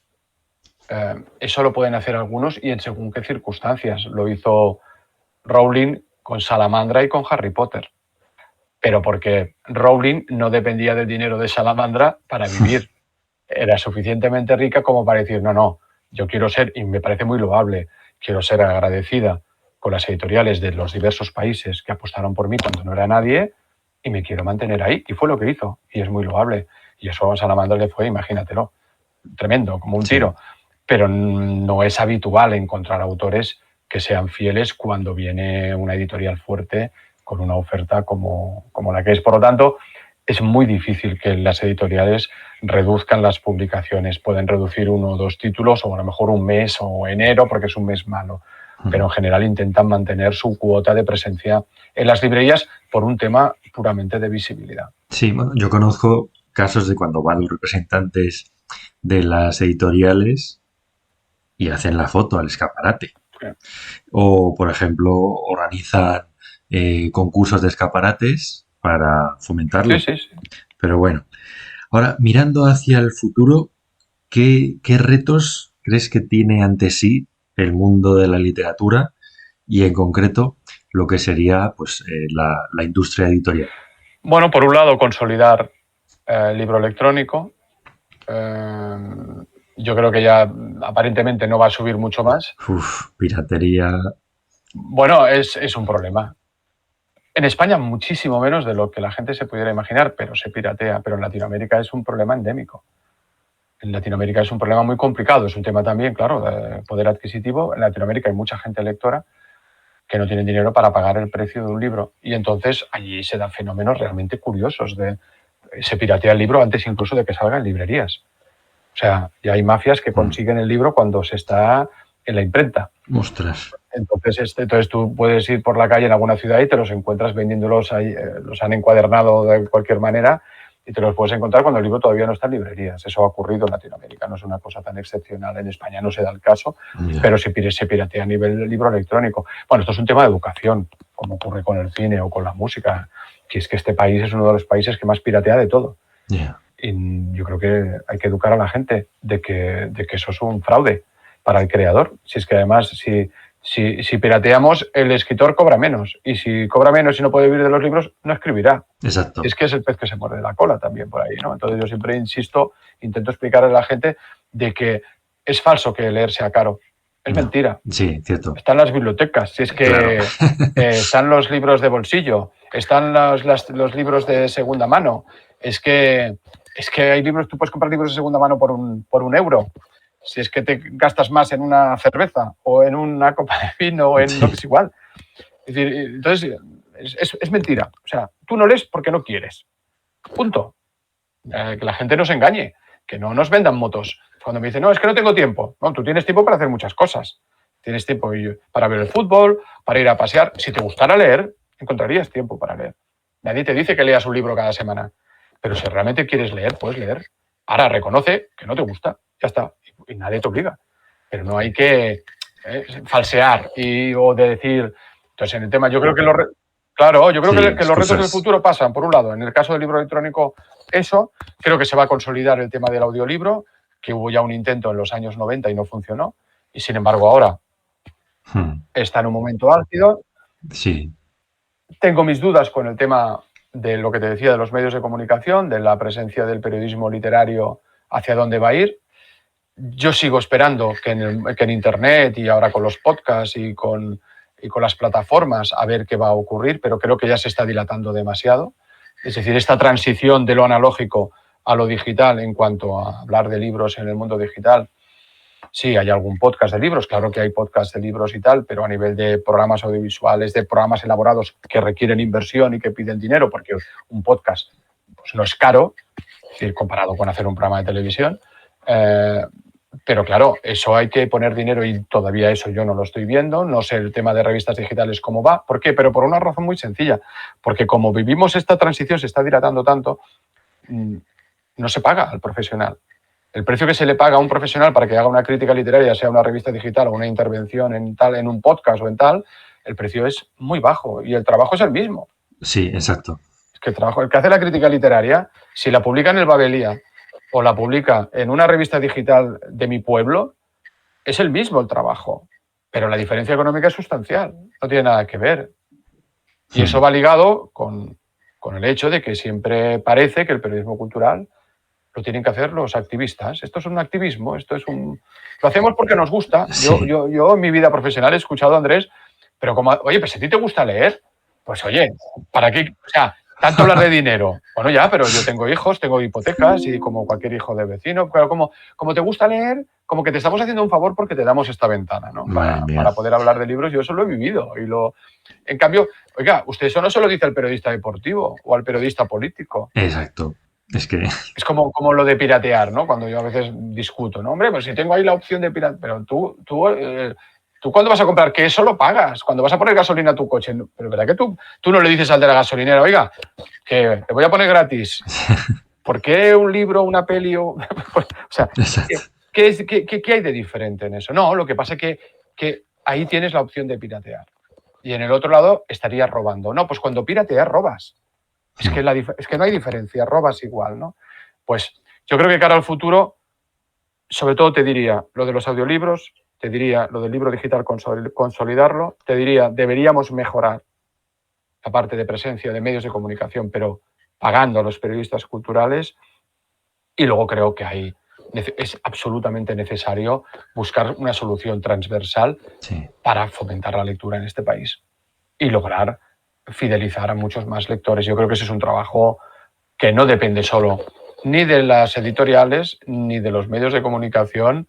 Eso lo pueden hacer algunos y en según qué circunstancias. Lo hizo Rowling con Salamandra y con Harry Potter. Pero porque Rowling no dependía del dinero de Salamandra para vivir. Era suficientemente rica como para decir, no, yo quiero ser, y me parece muy loable, quiero ser agradecida con las editoriales de los diversos países que apostaron por mí cuando no era nadie y me quiero mantener ahí. Y fue lo que hizo, y es muy loable. Y eso a Salamandra le fue, imagínatelo, tremendo, como un tiro. Pero no es habitual encontrar autores que sean fieles cuando viene una editorial fuerte con una oferta como la que es. Por lo tanto, es muy difícil que las editoriales reduzcan las publicaciones. Pueden reducir 1 o 2 títulos o a lo mejor un mes o enero porque es un mes malo. Pero en general intentan mantener su cuota de presencia en las librerías por un tema puramente de visibilidad. Sí, bueno, yo conozco casos de cuando van los representantes de las editoriales y hacen la foto al escaparate. Sí. O, por ejemplo, organizan concursos de escaparates para fomentarlo. Sí. Pero bueno, ahora mirando hacia el futuro, ¿qué retos crees que tiene ante sí el mundo de la literatura y en concreto lo que sería pues la industria editorial? Bueno, por un lado, consolidar el libro electrónico. Yo creo que ya aparentemente no va a subir mucho más. Piratería. Bueno, es un problema. En España muchísimo menos de lo que la gente se pudiera imaginar, pero se piratea. Pero en Latinoamérica es un problema endémico. En Latinoamérica es un problema muy complicado, es un tema también, claro, de poder adquisitivo. En Latinoamérica hay mucha gente lectora que no tiene dinero para pagar el precio de un libro. Y entonces allí se dan fenómenos realmente curiosos. Se piratea el libro antes incluso de que salga en librerías. O sea, ya hay mafias que consiguen el libro cuando se está en la imprenta. Ostras. Entonces tú puedes ir por la calle en alguna ciudad y te los encuentras vendiéndolos ahí, los han encuadernado de cualquier manera y te los puedes encontrar cuando el libro todavía no está en librerías. Eso ha ocurrido en Latinoamérica, no es una cosa tan excepcional. En España no se da el caso, pero se piratea a nivel del libro electrónico. Bueno, esto es un tema de educación, como ocurre con el cine o con la música, que es que este país es uno de los países que más piratea de todo. Y yo creo que hay que educar a la gente de que eso es un fraude para el creador. Si es que además, si pirateamos, el escritor cobra menos. Y si cobra menos y no puede vivir de los libros, no escribirá. Exacto. Es que es el pez que se muerde la cola también por ahí, ¿no? Entonces yo siempre intento explicarle a la gente de que es falso que leer sea caro. Es mentira. Sí, cierto. Están las bibliotecas, si es que Claro. están los libros de bolsillo, están los libros de segunda mano. Es que hay libros, tú puedes comprar libros de segunda mano por un euro. Si es que te gastas más en una cerveza o en una copa de vino o en lo que es igual. Es decir, entonces es mentira. O sea, tú no lees porque no quieres. Punto. Que la gente no se engañe, que no nos vendan motos. Cuando me dicen, no, es que no tengo tiempo. No, tú tienes tiempo para hacer muchas cosas. Tienes tiempo para ver el fútbol, para ir a pasear. Si te gustara leer, encontrarías tiempo para leer. Nadie te dice que leas un libro cada semana. Pero si realmente quieres leer, puedes leer. Ahora reconoce que no te gusta. Ya está. Y nadie te obliga. Pero no hay que falsear o de decir... Entonces, en el tema, yo creo que los retos del futuro pasan, por un lado, en el caso del libro electrónico, eso. Creo que se va a consolidar el tema del audiolibro, que hubo ya un intento en los años 90 y no funcionó. Y, sin embargo, ahora está en un momento álgido. Sí. Tengo mis dudas con el tema de lo que te decía de los medios de comunicación, de la presencia del periodismo literario, hacia dónde va a ir. Yo sigo esperando que en Internet y ahora con los podcasts y con las plataformas a ver qué va a ocurrir, pero creo que ya se está dilatando demasiado. Es decir, esta transición de lo analógico a lo digital en cuanto a hablar de libros en el mundo digital. Sí, hay algún podcast de libros, claro que hay podcast de libros y tal, pero a nivel de programas audiovisuales, de programas elaborados que requieren inversión y que piden dinero, porque un podcast pues, no es caro, es decir, comparado con hacer un programa de televisión. Pero claro, eso hay que poner dinero y todavía eso yo no lo estoy viendo. No sé el tema de revistas digitales cómo va. ¿Por qué? Pero por una razón muy sencilla. Porque como vivimos esta transición, se está dilatando tanto, no se paga al profesional. El precio que se le paga a un profesional para que haga una crítica literaria, sea una revista digital o una intervención en un podcast o en tal, el precio es muy bajo y el trabajo es el mismo. Sí, exacto. Es que el que hace la crítica literaria, si la publica en el Babelía o la publica en una revista digital de mi pueblo, es el mismo el trabajo, pero la diferencia económica es sustancial, no tiene nada que ver. Y eso va ligado con el hecho de que siempre parece que el periodismo cultural lo tienen que hacer los activistas. Esto es un activismo, lo hacemos porque nos gusta. Sí. Yo en mi vida profesional he escuchado a Andrés, pero como, oye, pues si a ti te gusta leer, pues oye, ¿para qué? O sea, tanto hablar de dinero. Bueno, ya, pero yo tengo hijos, tengo hipotecas y como cualquier hijo de vecino, pero como te gusta leer, como que te estamos haciendo un favor porque te damos esta ventana, ¿no? Para poder hablar de libros. Yo eso lo he vivido. En cambio, oiga, usted eso no se lo dice al periodista deportivo o al periodista político. Exacto. Es como lo de piratear, ¿no? Cuando yo a veces discuto, ¿no? Hombre, pues si tengo ahí la opción de piratear, pero tú cuando vas a comprar, que eso lo pagas. Cuando vas a poner gasolina a tu coche, pero ¿verdad que tú no le dices al de la gasolinera, oiga, que te voy a poner gratis? ¿Por qué un libro, una peli? O sea, ¿qué hay de diferente en eso? No, lo que pasa es que ahí tienes la opción de piratear. Y en el otro lado estarías robando. No, pues cuando pirateas, robas. Es que no hay diferencia, robas igual, ¿no? Pues yo creo que cara al futuro, sobre todo te diría lo de los audiolibros, te diría lo del libro digital, consolidarlo, te diría deberíamos mejorar la parte de presencia de medios de comunicación, pero pagando a los periodistas culturales, y luego creo que es absolutamente necesario buscar una solución transversal para fomentar la lectura en este país y lograr fidelizar a muchos más lectores. Yo creo que ese es un trabajo que no depende solo ni de las editoriales, ni de los medios de comunicación.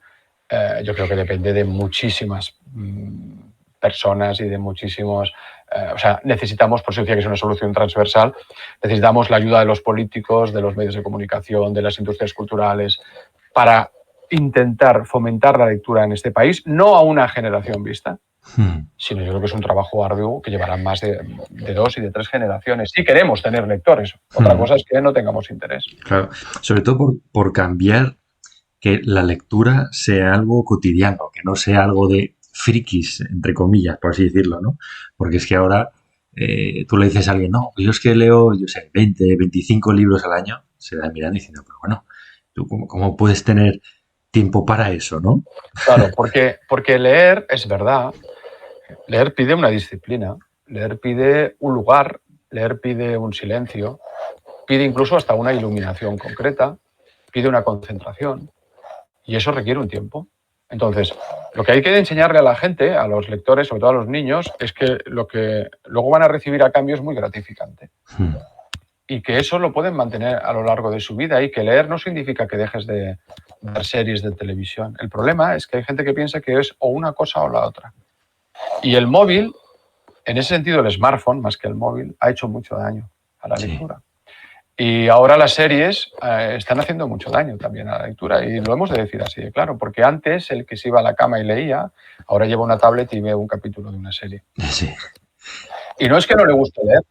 Yo creo que depende de muchísimas personas y de muchísimos... o sea, necesitamos, por eso decía que es una solución transversal, necesitamos la ayuda de los políticos, de los medios de comunicación, de las industrias culturales, para intentar fomentar la lectura en este país, no a una generación vista, sino yo creo que es un trabajo arduo que llevará más de 2 y de 3 generaciones. Si queremos tener lectores, otra cosa es que no tengamos interés. Claro, sobre todo por cambiar que la lectura sea algo cotidiano, que no sea algo de frikis, entre comillas, por así decirlo, ¿no? Porque es que ahora tú le dices a alguien, no, yo es que leo, yo sé, 20, 25 libros al año, se da mirando diciendo, pero bueno, ¿tú cómo puedes tener tiempo para eso, no? Claro, porque leer, es verdad, leer pide una disciplina, leer pide un lugar, leer pide un silencio, pide incluso hasta una iluminación concreta, pide una concentración, y eso requiere un tiempo. Entonces, lo que hay que enseñarle a la gente, a los lectores, sobre todo a los niños, es que lo que luego van a recibir a cambio es muy gratificante. Y que eso lo pueden mantener a lo largo de su vida, y que leer no significa que dejes de ver series de televisión. El problema es que hay gente que piensa que es o una cosa o la otra. Y el móvil, en ese sentido el smartphone, más que el móvil, ha hecho mucho daño a la lectura. Y ahora las series están haciendo mucho daño también a la lectura, y lo hemos de decir así de claro, porque antes el que se iba a la cama y leía, ahora lleva una tablet y ve un capítulo de una serie. Sí. Y no es que no le guste leer,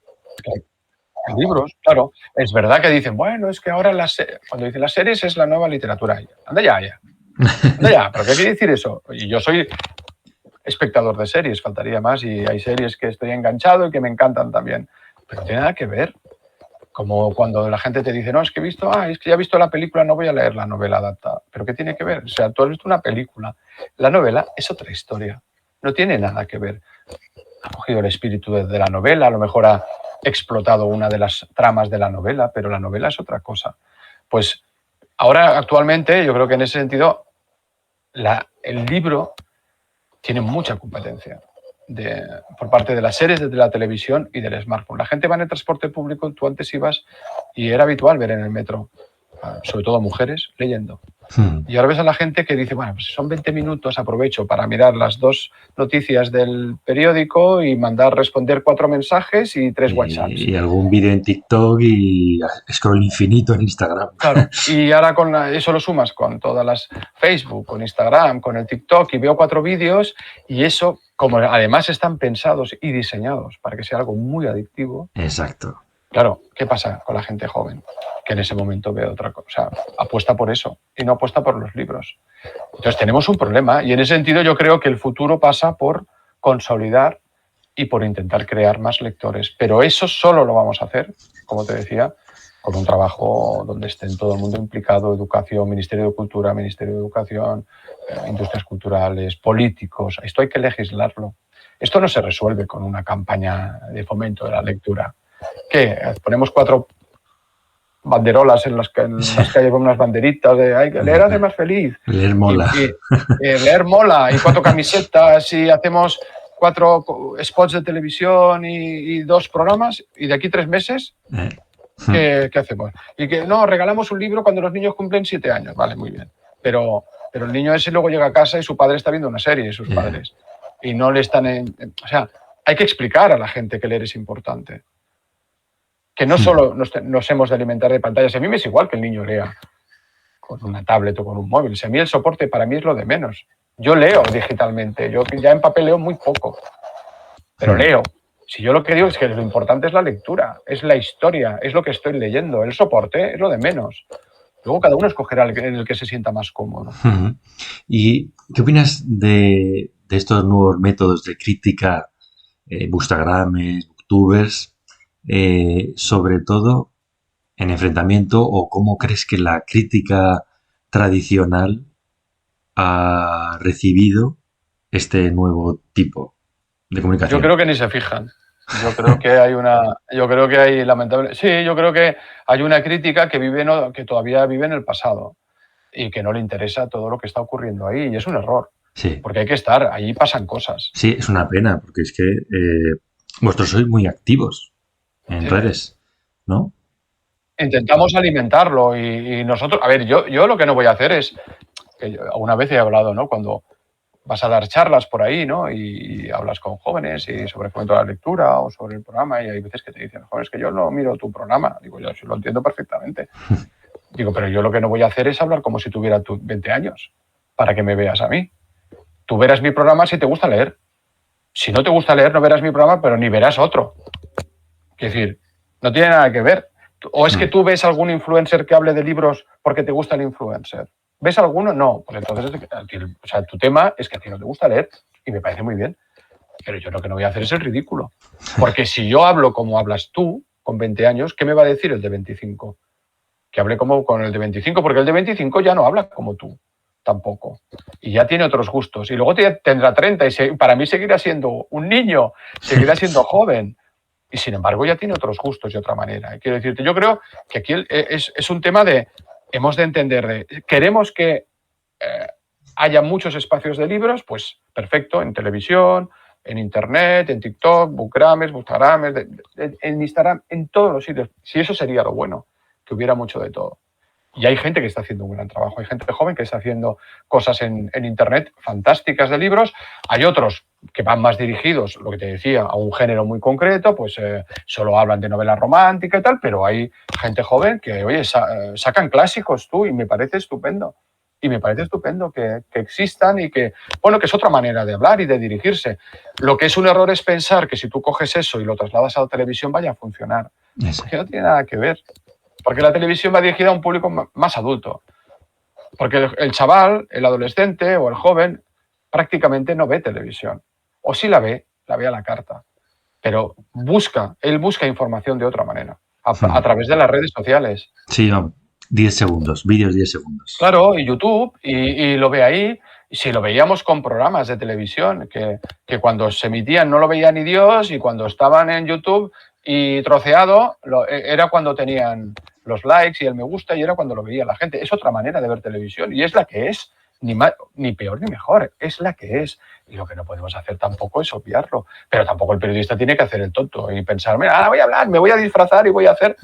libros, claro. Es verdad que dicen, bueno, es que ahora cuando dicen las series es la nueva literatura. Anda ya. Anda ya, ¿pero qué quiere decir eso? Y yo soy espectador de series, faltaría más, y hay series que estoy enganchado y que me encantan también, pero no tiene nada que ver. Como cuando la gente te dice, no, es que ya he visto la película, no voy a leer la novela adaptada. ¿Pero qué tiene que ver? O sea, tú has visto una película. La novela es otra historia. No tiene nada que ver. Ha cogido el espíritu de la novela, a lo mejor ha explotado una de las tramas de la novela, pero la novela es otra cosa. Pues ahora, actualmente, yo creo que en ese sentido, el libro tiene mucha competencia por parte de las series, de la televisión y del smartphone. La gente va en el transporte público, tú antes ibas y era habitual ver en el metro, sobre todo mujeres, leyendo. Y ahora ves a la gente que dice, bueno, pues son 20 minutos, aprovecho para mirar las 2 noticias del periódico y responder 4 mensajes y 3 WhatsApps. Y algún vídeo en TikTok y scroll infinito en Instagram. Claro, y ahora eso lo sumas con todas las Facebook, con Instagram, con el TikTok, y veo 4 vídeos, y eso, como además están pensados y diseñados para que sea algo muy adictivo. Exacto. Claro, ¿qué pasa con la gente joven? Que en ese momento ve otra cosa, apuesta por eso y no apuesta por los libros. Entonces tenemos un problema, y en ese sentido yo creo que el futuro pasa por consolidar y por intentar crear más lectores. Pero eso solo lo vamos a hacer, como te decía, con un trabajo donde estén todo el mundo implicado: educación, Ministerio de Cultura, Ministerio de Educación, industrias culturales, políticos. Esto hay que legislarlo. Esto no se resuelve con una campaña de fomento de la lectura. ¿Qué? Ponemos 4 banderolas en las calles con unas banderitas de "ay, leer hace más feliz". Leer mola. Leer mola, y 4 camisetas, y hacemos 4 spots de televisión y 2 programas, y de aquí 3 meses, ¿qué hacemos? Y que no, regalamos un libro cuando los niños cumplen 7 años. Vale, muy bien. Pero el niño ese luego llega a casa y su padre está viendo una serie, sus padres. Y no le están... O sea, hay que explicar a la gente que leer es importante. Que no solo nos hemos de alimentar de pantallas. A mí me es igual que el niño lea con una tablet o con un móvil. Si a mí el soporte para mí es lo de menos. Yo leo digitalmente. Yo ya en papel leo muy poco. Pero leo. Si yo lo que digo es que lo importante es la lectura, es la historia, es lo que estoy leyendo. El soporte es lo de menos. Luego cada uno escogerá en el que se sienta más cómodo. ¿Y qué opinas de estos nuevos métodos de crítica, bookstagrames, booktubers, sobre todo en enfrentamiento, o cómo crees que la crítica tradicional ha recibido este nuevo tipo de comunicación? Yo creo que ni se fijan. Yo creo que hay lamentable. Sí, yo creo que hay una crítica que todavía vive en el pasado y que no le interesa todo lo que está ocurriendo ahí, y es un error. Sí. Porque hay que estar, allí pasan cosas. Sí, es una pena, porque es que vosotros sois muy activos en redes, ¿no? intentamos alimentarlo y nosotros, a ver, yo lo que no voy a hacer es, que una vez he hablado, ¿no? Cuando vas a dar charlas por ahí, ¿no? Y hablas con jóvenes y sobre fomento de la lectura o sobre el programa y hay veces que te dicen, jóvenes, que yo no miro tu programa. Digo, yo sí lo entiendo perfectamente. Digo, pero yo lo que no voy a hacer es hablar como si tuviera 20 años para que me veas a mí. Tú verás mi programa si te gusta leer. Si no te gusta leer, no verás mi programa, pero ni verás otro. Es decir, no tiene nada que ver. ¿O es que tú ves algún influencer que hable de libros porque te gusta el influencer? ¿Ves alguno? No. Pues entonces, o sea, tu tema es que a ti no te gusta leer y me parece muy bien. Pero yo lo que no voy a hacer es el ridículo. Porque si yo hablo como hablas tú, con 20 años, ¿qué me va a decir el de 25? Que hable como con el de 25, porque el de 25 ya no habla como tú, tampoco. Y ya tiene otros gustos. Y luego tendrá 30 y para mí seguirá siendo un niño, seguirá siendo joven. Y sin embargo ya tiene otros gustos y otra manera. Y quiero decirte, yo creo que aquí es un tema de, hemos de entender, queremos que haya muchos espacios de libros, pues perfecto, en televisión, en internet, en TikTok, Bookstagrames, en Instagram, en todos los sitios. Si eso sería lo bueno, que hubiera mucho de todo. Y hay gente que está haciendo un gran trabajo, hay gente joven que está haciendo cosas en internet fantásticas de libros, hay otros que van más dirigidos, lo que te decía, a un género muy concreto, pues solo hablan de novela romántica y tal, pero hay gente joven que, oye, sacan clásicos tú y me parece estupendo. Y me parece estupendo que existan y que, bueno, que es otra manera de hablar y de dirigirse. Lo que es un error es pensar que si tú coges eso y lo trasladas a la televisión vaya a funcionar. Que no tiene nada que ver. Porque la televisión va dirigida a un público más adulto. Porque el chaval, el adolescente o el joven prácticamente no ve televisión. O sí la ve a la carta. Pero él busca información de otra manera, a través de las redes sociales. Sí, no, 10 segundos, vídeos 10 segundos. Claro, y YouTube, y lo ve ahí. Y si lo veíamos con programas de televisión, que cuando se emitían no lo veía ni Dios, y cuando estaban en YouTube y troceado, era cuando tenían los likes y el me gusta, y era cuando lo veía la gente. Es otra manera de ver televisión, y es la que es, ni peor ni mejor, es la que es. Y lo que no podemos hacer tampoco es obviarlo. Pero tampoco el periodista tiene que hacer el tonto y pensar, mira, ahora voy a hablar, me voy a disfrazar y voy a hacer...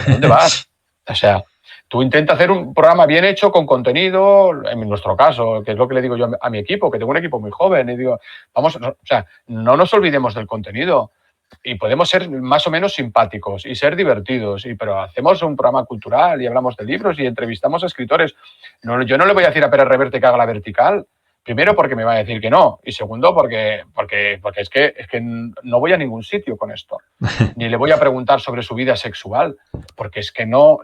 ¿Dónde vas? O sea... Tú intenta hacer un programa bien hecho, con contenido, en nuestro caso, que es lo que le digo yo a mi equipo, que tengo un equipo muy joven, y digo, vamos, o sea, no nos olvidemos del contenido y podemos ser más o menos simpáticos y ser divertidos, pero hacemos un programa cultural y hablamos de libros y entrevistamos a escritores. No, yo no le voy a decir a Pérez Reverte que haga La Vertical. Primero, porque me va a decir que no. Y segundo, porque es que no voy a ningún sitio con esto. Ni le voy a preguntar sobre su vida sexual, porque es que no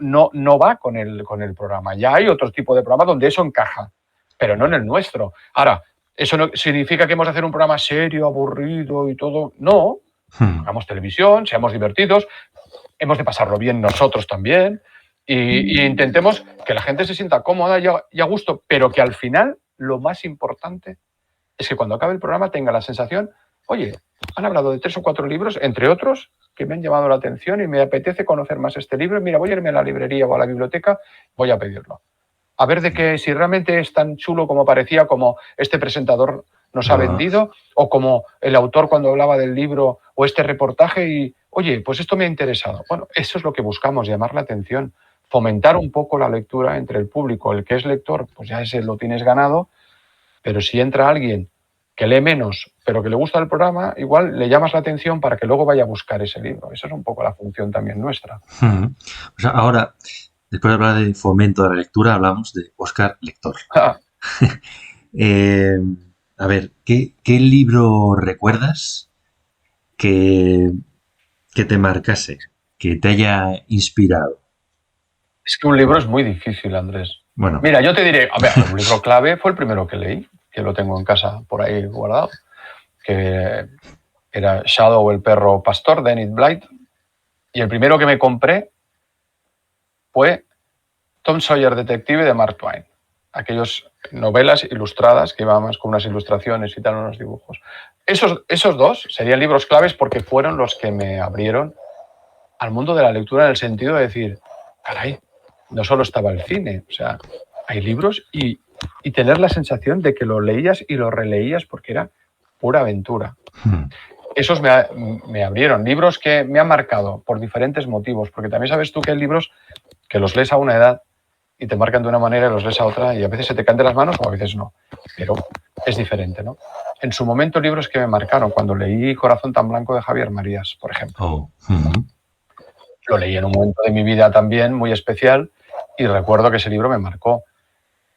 va con el programa. Ya hay otro tipo de programa donde eso encaja, pero no en el nuestro. Ahora, ¿eso no significa que hemos de hacer un programa serio, aburrido y todo? No. Hagamos televisión, seamos divertidos, hemos de pasarlo bien nosotros también y intentemos que la gente se sienta cómoda y a gusto, pero que al final lo más importante es que cuando acabe el programa tenga la sensación, oye, han hablado de 3 o 4 libros, entre otros, que me han llamado la atención y me apetece conocer más este libro. Mira, voy a irme a la librería o a la biblioteca, voy a pedirlo. A ver de que si realmente es tan chulo como parecía, como este presentador nos ha vendido, o como el autor cuando hablaba del libro, o este reportaje y, oye, pues esto me ha interesado. Bueno, eso es lo que buscamos, llamar la atención, fomentar un poco la lectura entre el público. El que es lector, pues ya ese lo tienes ganado, pero si entra alguien que lee menos, pero que le gusta el programa, igual le llamas la atención para que luego vaya a buscar ese libro. Esa es un poco la función también nuestra. O sea, ahora, después de hablar de fomento de la lectura, hablamos de Óscar Lector. A ver, ¿qué libro recuerdas que te marcase, que te haya inspirado? Es que un libro es muy difícil, Andrés. Bueno. Mira, yo te diré, a ver, un libro clave fue el primero que leí, que lo tengo en casa por ahí guardado, que era Shadow, el perro pastor, de Enid Blyton. Y el primero que me compré fue Tom Sawyer Detective, de Mark Twain. Aquellas novelas ilustradas que iban más con unas ilustraciones y tal, unos dibujos. Esos dos serían libros claves porque fueron los que me abrieron al mundo de la lectura, en el sentido de decir, caray, no solo estaba el cine, o sea, hay libros y tener la sensación de que lo leías y lo releías porque era pura aventura. Esos me abrieron libros que me han marcado por diferentes motivos, porque también sabes tú que hay libros que los lees a una edad y te marcan de una manera y los lees a otra y a veces se te caen de las manos o a veces no, pero es diferente, ¿no? En su momento libros que me marcaron, cuando leí Corazón tan blanco de Javier Marías, por ejemplo. Lo leí en un momento de mi vida también muy especial y recuerdo que ese libro me marcó.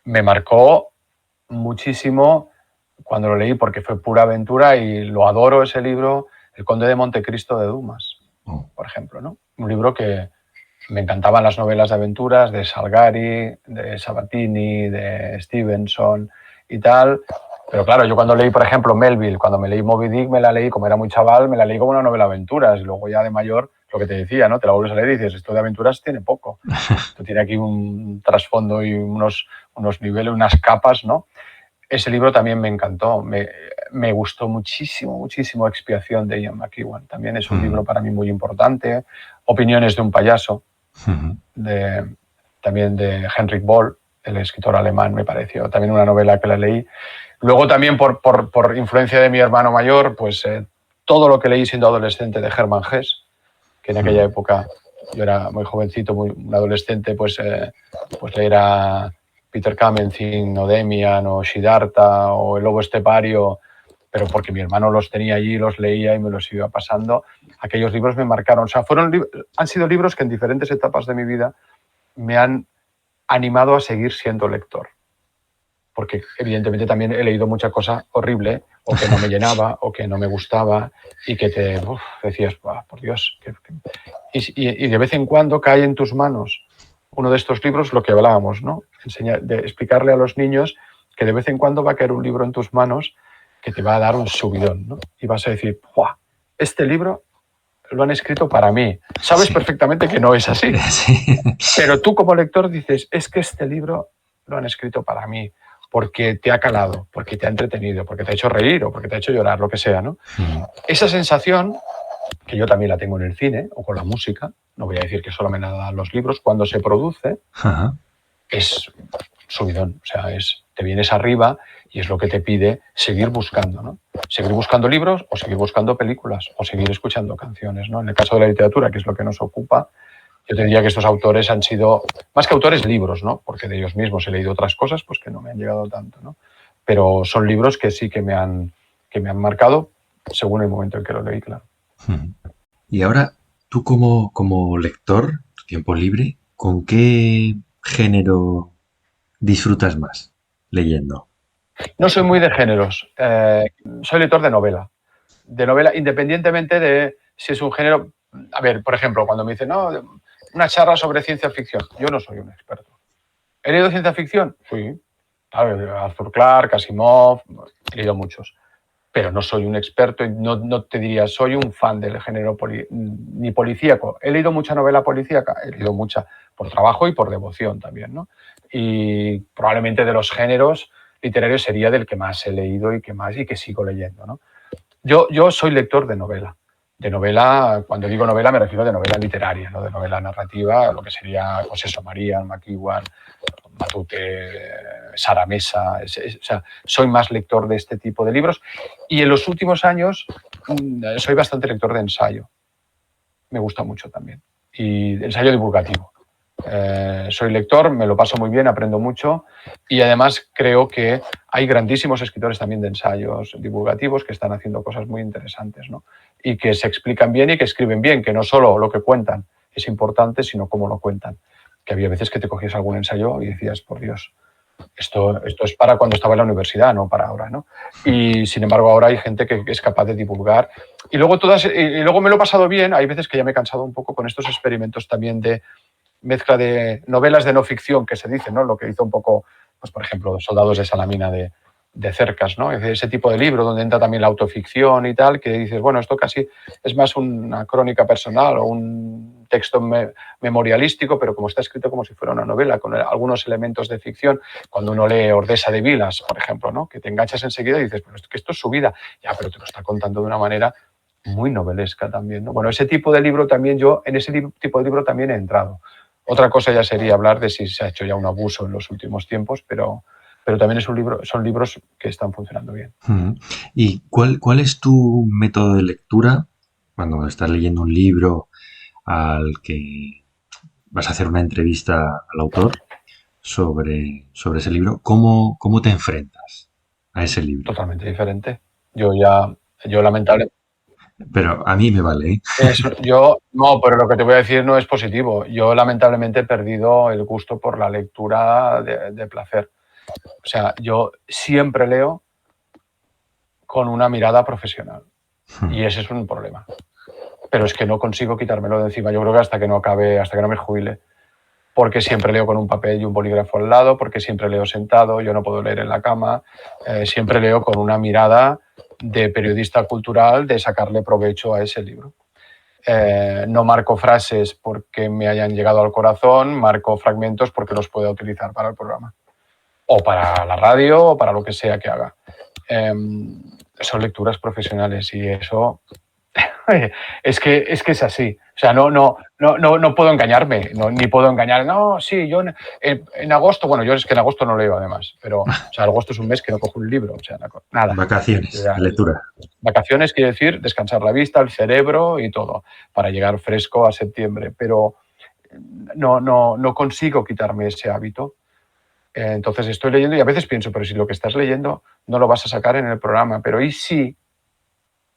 Me marcó muchísimo cuando lo leí porque fue pura aventura y lo adoro ese libro, El Conde de Montecristo de Dumas, por ejemplo, ¿no? Un libro que me encantaban las novelas de aventuras de Salgari, de Sabatini, de Stevenson y tal. Pero claro, yo cuando leí, por ejemplo, Melville, cuando me leí Moby Dick, me la leí, como era muy chaval, me la leí como una novela de aventuras. Y luego ya de mayor, lo que te decía, ¿no? Te la vuelves a leer y dices, esto de aventuras tiene poco. Esto tiene aquí un trasfondo y unos niveles, unas capas, ¿no? Ese libro también me encantó. Me gustó muchísimo, muchísimo Expiación de Ian McEwan. También es un libro para mí muy importante. Opiniones de un payaso, también de Heinrich Böll, el escritor alemán, me pareció. También una novela que la leí. Luego también por influencia de mi hermano mayor, pues todo lo que leí siendo adolescente de Hermann Hesse, que en aquella época yo era muy jovencito, un adolescente, pues leer a Peter Kamenzind o Demian o Siddhartha o El lobo estepario, pero porque mi hermano los tenía allí, los leía y me los iba pasando. Aquellos libros me marcaron. O sea, han sido libros que en diferentes etapas de mi vida me han animado a seguir siendo lector. Porque evidentemente también he leído mucha cosa horrible o que no me llenaba o que no me gustaba y que te decías, por Dios. Y de vez en cuando cae en tus manos uno de estos libros, lo que hablábamos, ¿no? De explicarle a los niños que de vez en cuando va a caer un libro en tus manos que te va a dar un subidón, ¿no? Y vas a decir, ¡buah! Este libro lo han escrito para mí. Sabes perfectamente que no es así. Pero tú como lector dices, es que este libro lo han escrito para mí, porque te ha calado, porque te ha entretenido, porque te ha hecho reír o porque te ha hecho llorar, lo que sea, ¿no? Esa sensación, que yo también la tengo en el cine o con la música, no voy a decir que solo me la dan los libros, cuando se produce, es subidón, o sea, te vienes arriba y es lo que te pide seguir buscando, ¿no? Seguir buscando libros o seguir buscando películas o seguir escuchando canciones, ¿no? En el caso de la literatura, que es lo que nos ocupa, yo te diría que estos autores han sido, más que autores, libros, ¿no? Porque de ellos mismos he leído otras cosas pues que no me han llegado tanto, ¿no? Pero son libros que sí que me han marcado según el momento en que lo leí, claro. Y ahora, tú como lector, tu tiempo libre, ¿con qué género disfrutas más leyendo? No soy muy de géneros. Soy lector de novela. De novela, independientemente de si es un género. A ver, por ejemplo, cuando me dicen, no, una charla sobre ciencia ficción. Yo no soy un experto. ¿He leído ciencia ficción? Sí. Arthur Clarke, Asimov, he leído muchos. Pero no soy un experto y no te diría, soy un fan del género ni policíaco. He leído mucha novela policíaca, he leído mucha por trabajo y por devoción también, ¿no? Y probablemente de los géneros literarios sería del que más he leído y que sigo leyendo, ¿no? Yo soy lector de novela. De novela, cuando digo novela me refiero de novela literaria, no de novela narrativa, lo que sería, pues eso, Marian, McEwan, Matute, Sara Mesa. O sea, soy más lector de este tipo de libros y en los últimos años soy bastante lector de ensayo. Me gusta mucho también. Y ensayo divulgativo. Soy lector, me lo paso muy bien, aprendo mucho y además creo que hay grandísimos escritores también de ensayos divulgativos que están haciendo cosas muy interesantes, ¿no? Y que se explican bien y que escriben bien, que no solo lo que cuentan es importante, sino cómo lo cuentan. Que había veces que te cogías algún ensayo y decías, por Dios, esto es para cuando estaba en la universidad, no para ahora, ¿no? Y sin embargo ahora hay gente que es capaz de divulgar. Y luego me lo he pasado bien, hay veces que ya me he cansado un poco con estos experimentos también de mezcla de novelas de no ficción que se dice, ¿no? Lo que hizo un poco, pues por ejemplo, Soldados de Salamina de Cercas, ¿no? Ese tipo de libro donde entra también la autoficción y tal, que dices, bueno, esto casi es más una crónica personal o un texto memorialístico, pero como está escrito como si fuera una novela, con algunos elementos de ficción. Cuando uno lee Ordesa de Vilas, por ejemplo, ¿no? Que te enganchas enseguida y dices, pero esto es su vida. Ya, pero te lo está contando de una manera muy novelesca también, ¿no? Bueno, ese tipo de libro también en ese tipo de libro también he entrado. Otra cosa ya sería hablar de si se ha hecho ya un abuso en los últimos tiempos, pero también son libros que están funcionando bien. ¿Y cuál es tu método de lectura cuando estás leyendo un libro al que vas a hacer una entrevista al autor sobre ese libro. ¿Cómo te enfrentas a ese libro? Totalmente diferente. Yo lamentablemente... Pero a mí me vale, ¿eh? No, pero lo que te voy a decir no es positivo. Yo lamentablemente he perdido el gusto por la lectura de placer. O sea, yo siempre leo con una mirada profesional y ese es un problema. Pero es que no consigo quitármelo de encima. Yo creo que hasta que no acabe, hasta que no me jubile. Porque siempre leo con un papel y un bolígrafo al lado, porque siempre leo sentado, yo no puedo leer en la cama, siempre leo con una mirada de periodista cultural de sacarle provecho a ese libro. No marco frases porque me hayan llegado al corazón, marco fragmentos porque los pueda utilizar para el programa. O para la radio, o para lo que sea que haga. Son lecturas profesionales y eso es que es así. O sea, no puedo engañarme, ni puedo engañar. No, sí, yo en agosto, bueno, yo es que en agosto no leo además, pero o sea, agosto es un mes que no cojo un libro, o sea, nada. Vacaciones, lectura. Vacaciones quiere decir descansar la vista, el cerebro y todo, para llegar fresco a septiembre, pero no consigo quitarme ese hábito. Entonces estoy leyendo y a veces pienso, pero si lo que estás leyendo no lo vas a sacar en el programa, pero ¿y si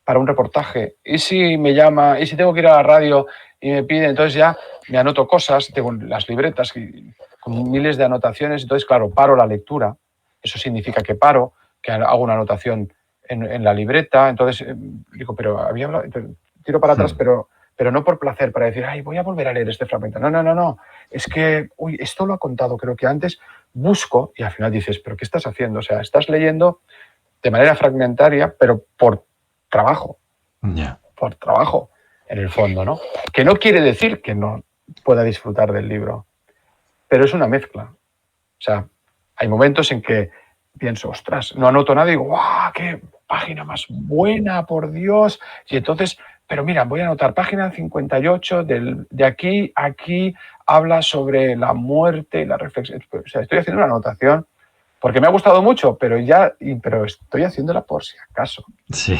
para un reportaje? ¿Y si me llama? ¿Y si tengo que ir a la radio y me pide? Entonces ya me anoto cosas, tengo las libretas con miles de anotaciones, entonces claro, paro la lectura, eso significa que paro, que hago una anotación en la libreta, entonces digo, pero había hablado, tiro para atrás, pero no por placer, para decir, ay, voy a volver a leer este fragmento. No, es que, uy, esto lo ha contado, creo que antes busco y al final dices, pero ¿qué estás haciendo? O sea, estás leyendo de manera fragmentaria, pero por trabajo, por trabajo, en el fondo, ¿no? Que no quiere decir que no pueda disfrutar del libro, pero es una mezcla. O sea, hay momentos en que pienso, ostras, no anoto nada y digo, ¡guau, qué página más buena, por Dios! Y entonces, pero mira, voy a anotar página 58, de aquí a aquí, habla sobre la muerte y la reflexión. O sea, estoy haciendo una anotación porque me ha gustado mucho, pero estoy haciéndola por si acaso. Sí.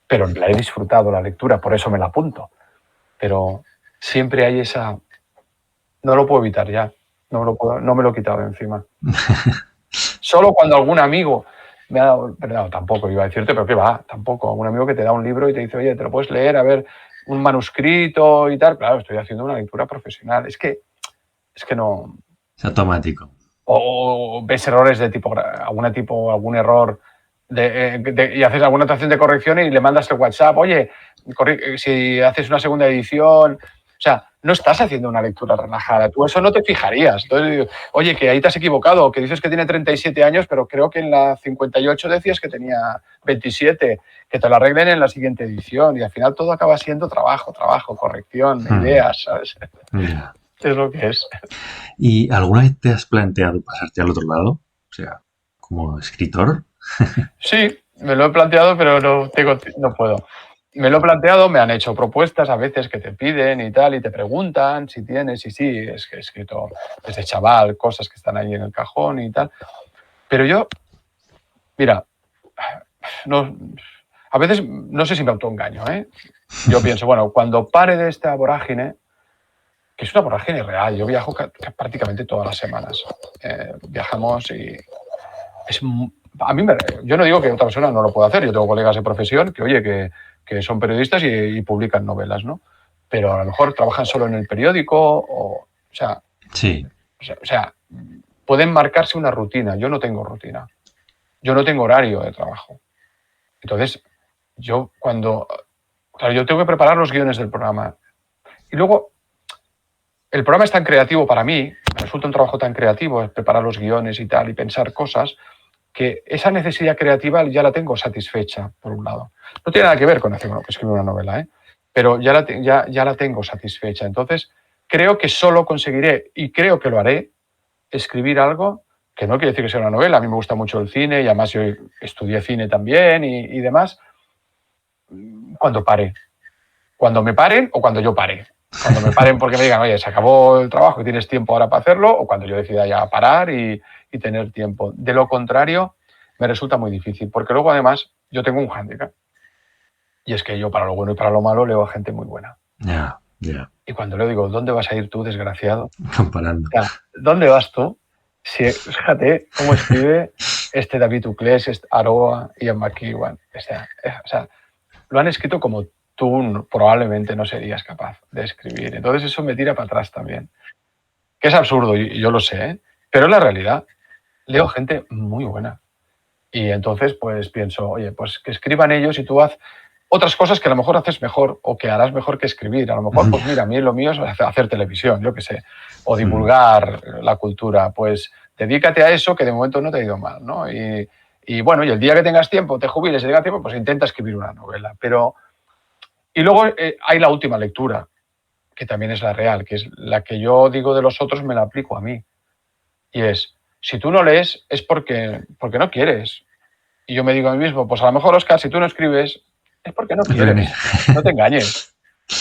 Pero la he disfrutado la lectura, por eso me la apunto. Pero siempre hay esa... No lo puedo evitar ya, no me lo he quitado de encima. Solo cuando algún amigo me ha dado... Pero no, tampoco iba a decirte, pero qué va, tampoco. Algún amigo que te da un libro y te dice, oye, ¿te lo puedes leer? A ver, un manuscrito y tal. Claro, estoy haciendo una lectura profesional. Es que no... Es automático. O ves errores de algún error y haces alguna anotación de corrección y le mandas el WhatsApp, oye, si haces una segunda edición, o sea, no estás haciendo una lectura relajada, tú eso no te fijarías. Entonces, oye, que ahí te has equivocado, que dices que tiene 37 años, pero creo que en la 58 decías que tenía 27, que te lo arreglen en la siguiente edición y al final todo acaba siendo trabajo, corrección, ideas, ¿sabes? Yeah. Es lo que es. ¿Y alguna vez te has planteado pasarte al otro lado? O sea, como escritor. Sí, me lo he planteado, pero no puedo. Me lo he planteado, me han hecho propuestas a veces que te piden y tal, y te preguntan si tienes, y sí, es que he escrito desde chaval, cosas que están ahí en el cajón y tal. Pero yo, mira, a veces no sé si me autoengaño, ¿eh? Yo pienso, bueno, cuando pare de esta vorágine, que es una vorágine real, yo viajo prácticamente todas las semanas. Viajamos y yo no digo que otra persona no lo pueda hacer. Yo tengo colegas de profesión que, oye, que son periodistas y publican novelas, ¿no? Pero a lo mejor trabajan solo en el periódico o sea, sí. O sea, pueden marcarse una rutina. Yo no tengo rutina. Yo no tengo horario de trabajo. Entonces, yo tengo que preparar los guiones del programa. Y luego, el programa es tan creativo para mí, me resulta un trabajo tan creativo, preparar los guiones y tal, y pensar cosas, que esa necesidad creativa ya la tengo satisfecha, por un lado. No tiene nada que ver con escribir una novela, ¿eh? Pero ya la tengo satisfecha. Entonces, creo que solo conseguiré, y creo que lo haré, escribir algo que no quiere decir que sea una novela. A mí me gusta mucho el cine y además yo estudié cine también y demás. Cuando pare. Cuando me paren o cuando yo pare. Cuando me paren porque me digan, oye, se acabó el trabajo y tienes tiempo ahora para hacerlo, o cuando yo decida ya parar y tener tiempo. De lo contrario, me resulta muy difícil, porque luego además yo tengo un hándicap. Y es que yo para lo bueno y para lo malo leo a gente muy buena. Ya. Ya, Y cuando le digo, ¿dónde vas a ir tú, desgraciado? comparando. O sea, ¿dónde vas tú? Si, fíjate cómo escribe este David Uclés, este Aroa, Ian McEwan. O sea, lo han escrito como tú probablemente no serías capaz de escribir. Entonces eso me tira para atrás también. Que es absurdo, y yo lo sé, ¿eh? Pero es la realidad. Leo gente muy buena. Y entonces pues pienso, oye, pues que escriban ellos y tú haz otras cosas que a lo mejor haces mejor o que harás mejor que escribir. A lo mejor, pues mira, a mí lo mío es hacer televisión, yo qué sé, o divulgar la cultura. Pues dedícate a eso que de momento no te ha ido mal, ¿no? Y bueno, y el día que tengas tiempo, te jubiles y tengas tiempo, pues intenta escribir una novela. Pero, y luego hay la última lectura, que también es la real, que es la que yo digo de los otros, me la aplico a mí. Y es, si tú no lees es porque no quieres. Y yo me digo a mí mismo, pues a lo mejor, Oscar, si tú no escribes, es porque no quieres. No te engañes.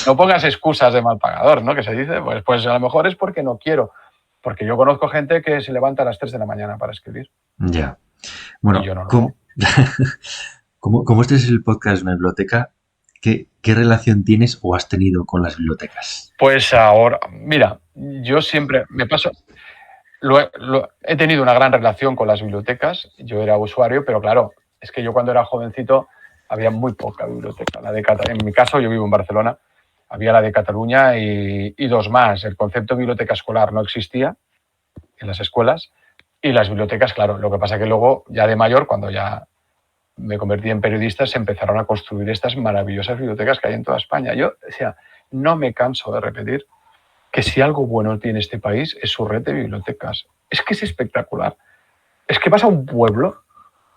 No pongas excusas de mal pagador, ¿no? Que se dice, pues a lo mejor es porque no quiero. Porque yo conozco gente que se levanta a las 3 de la mañana para escribir. Ya. Y Bueno, yo no lo hago. como este es el podcast de una biblioteca, ¿qué relación tienes o has tenido con las bibliotecas? Pues ahora, mira, yo siempre me paso. He tenido una gran relación con las bibliotecas. Yo era usuario, pero claro, es que yo cuando era jovencito había muy poca biblioteca. En mi caso, yo vivo en Barcelona, había la de Cataluña y dos más. El concepto de biblioteca escolar no existía en las escuelas y las bibliotecas, claro. Lo que pasa que luego, ya de mayor, cuando ya me convertí en periodista, se empezaron a construir estas maravillosas bibliotecas que hay en toda España. Yo, o sea, no me canso de repetir que si algo bueno tiene este país es su red de bibliotecas. Es que es espectacular. Es que vas a un pueblo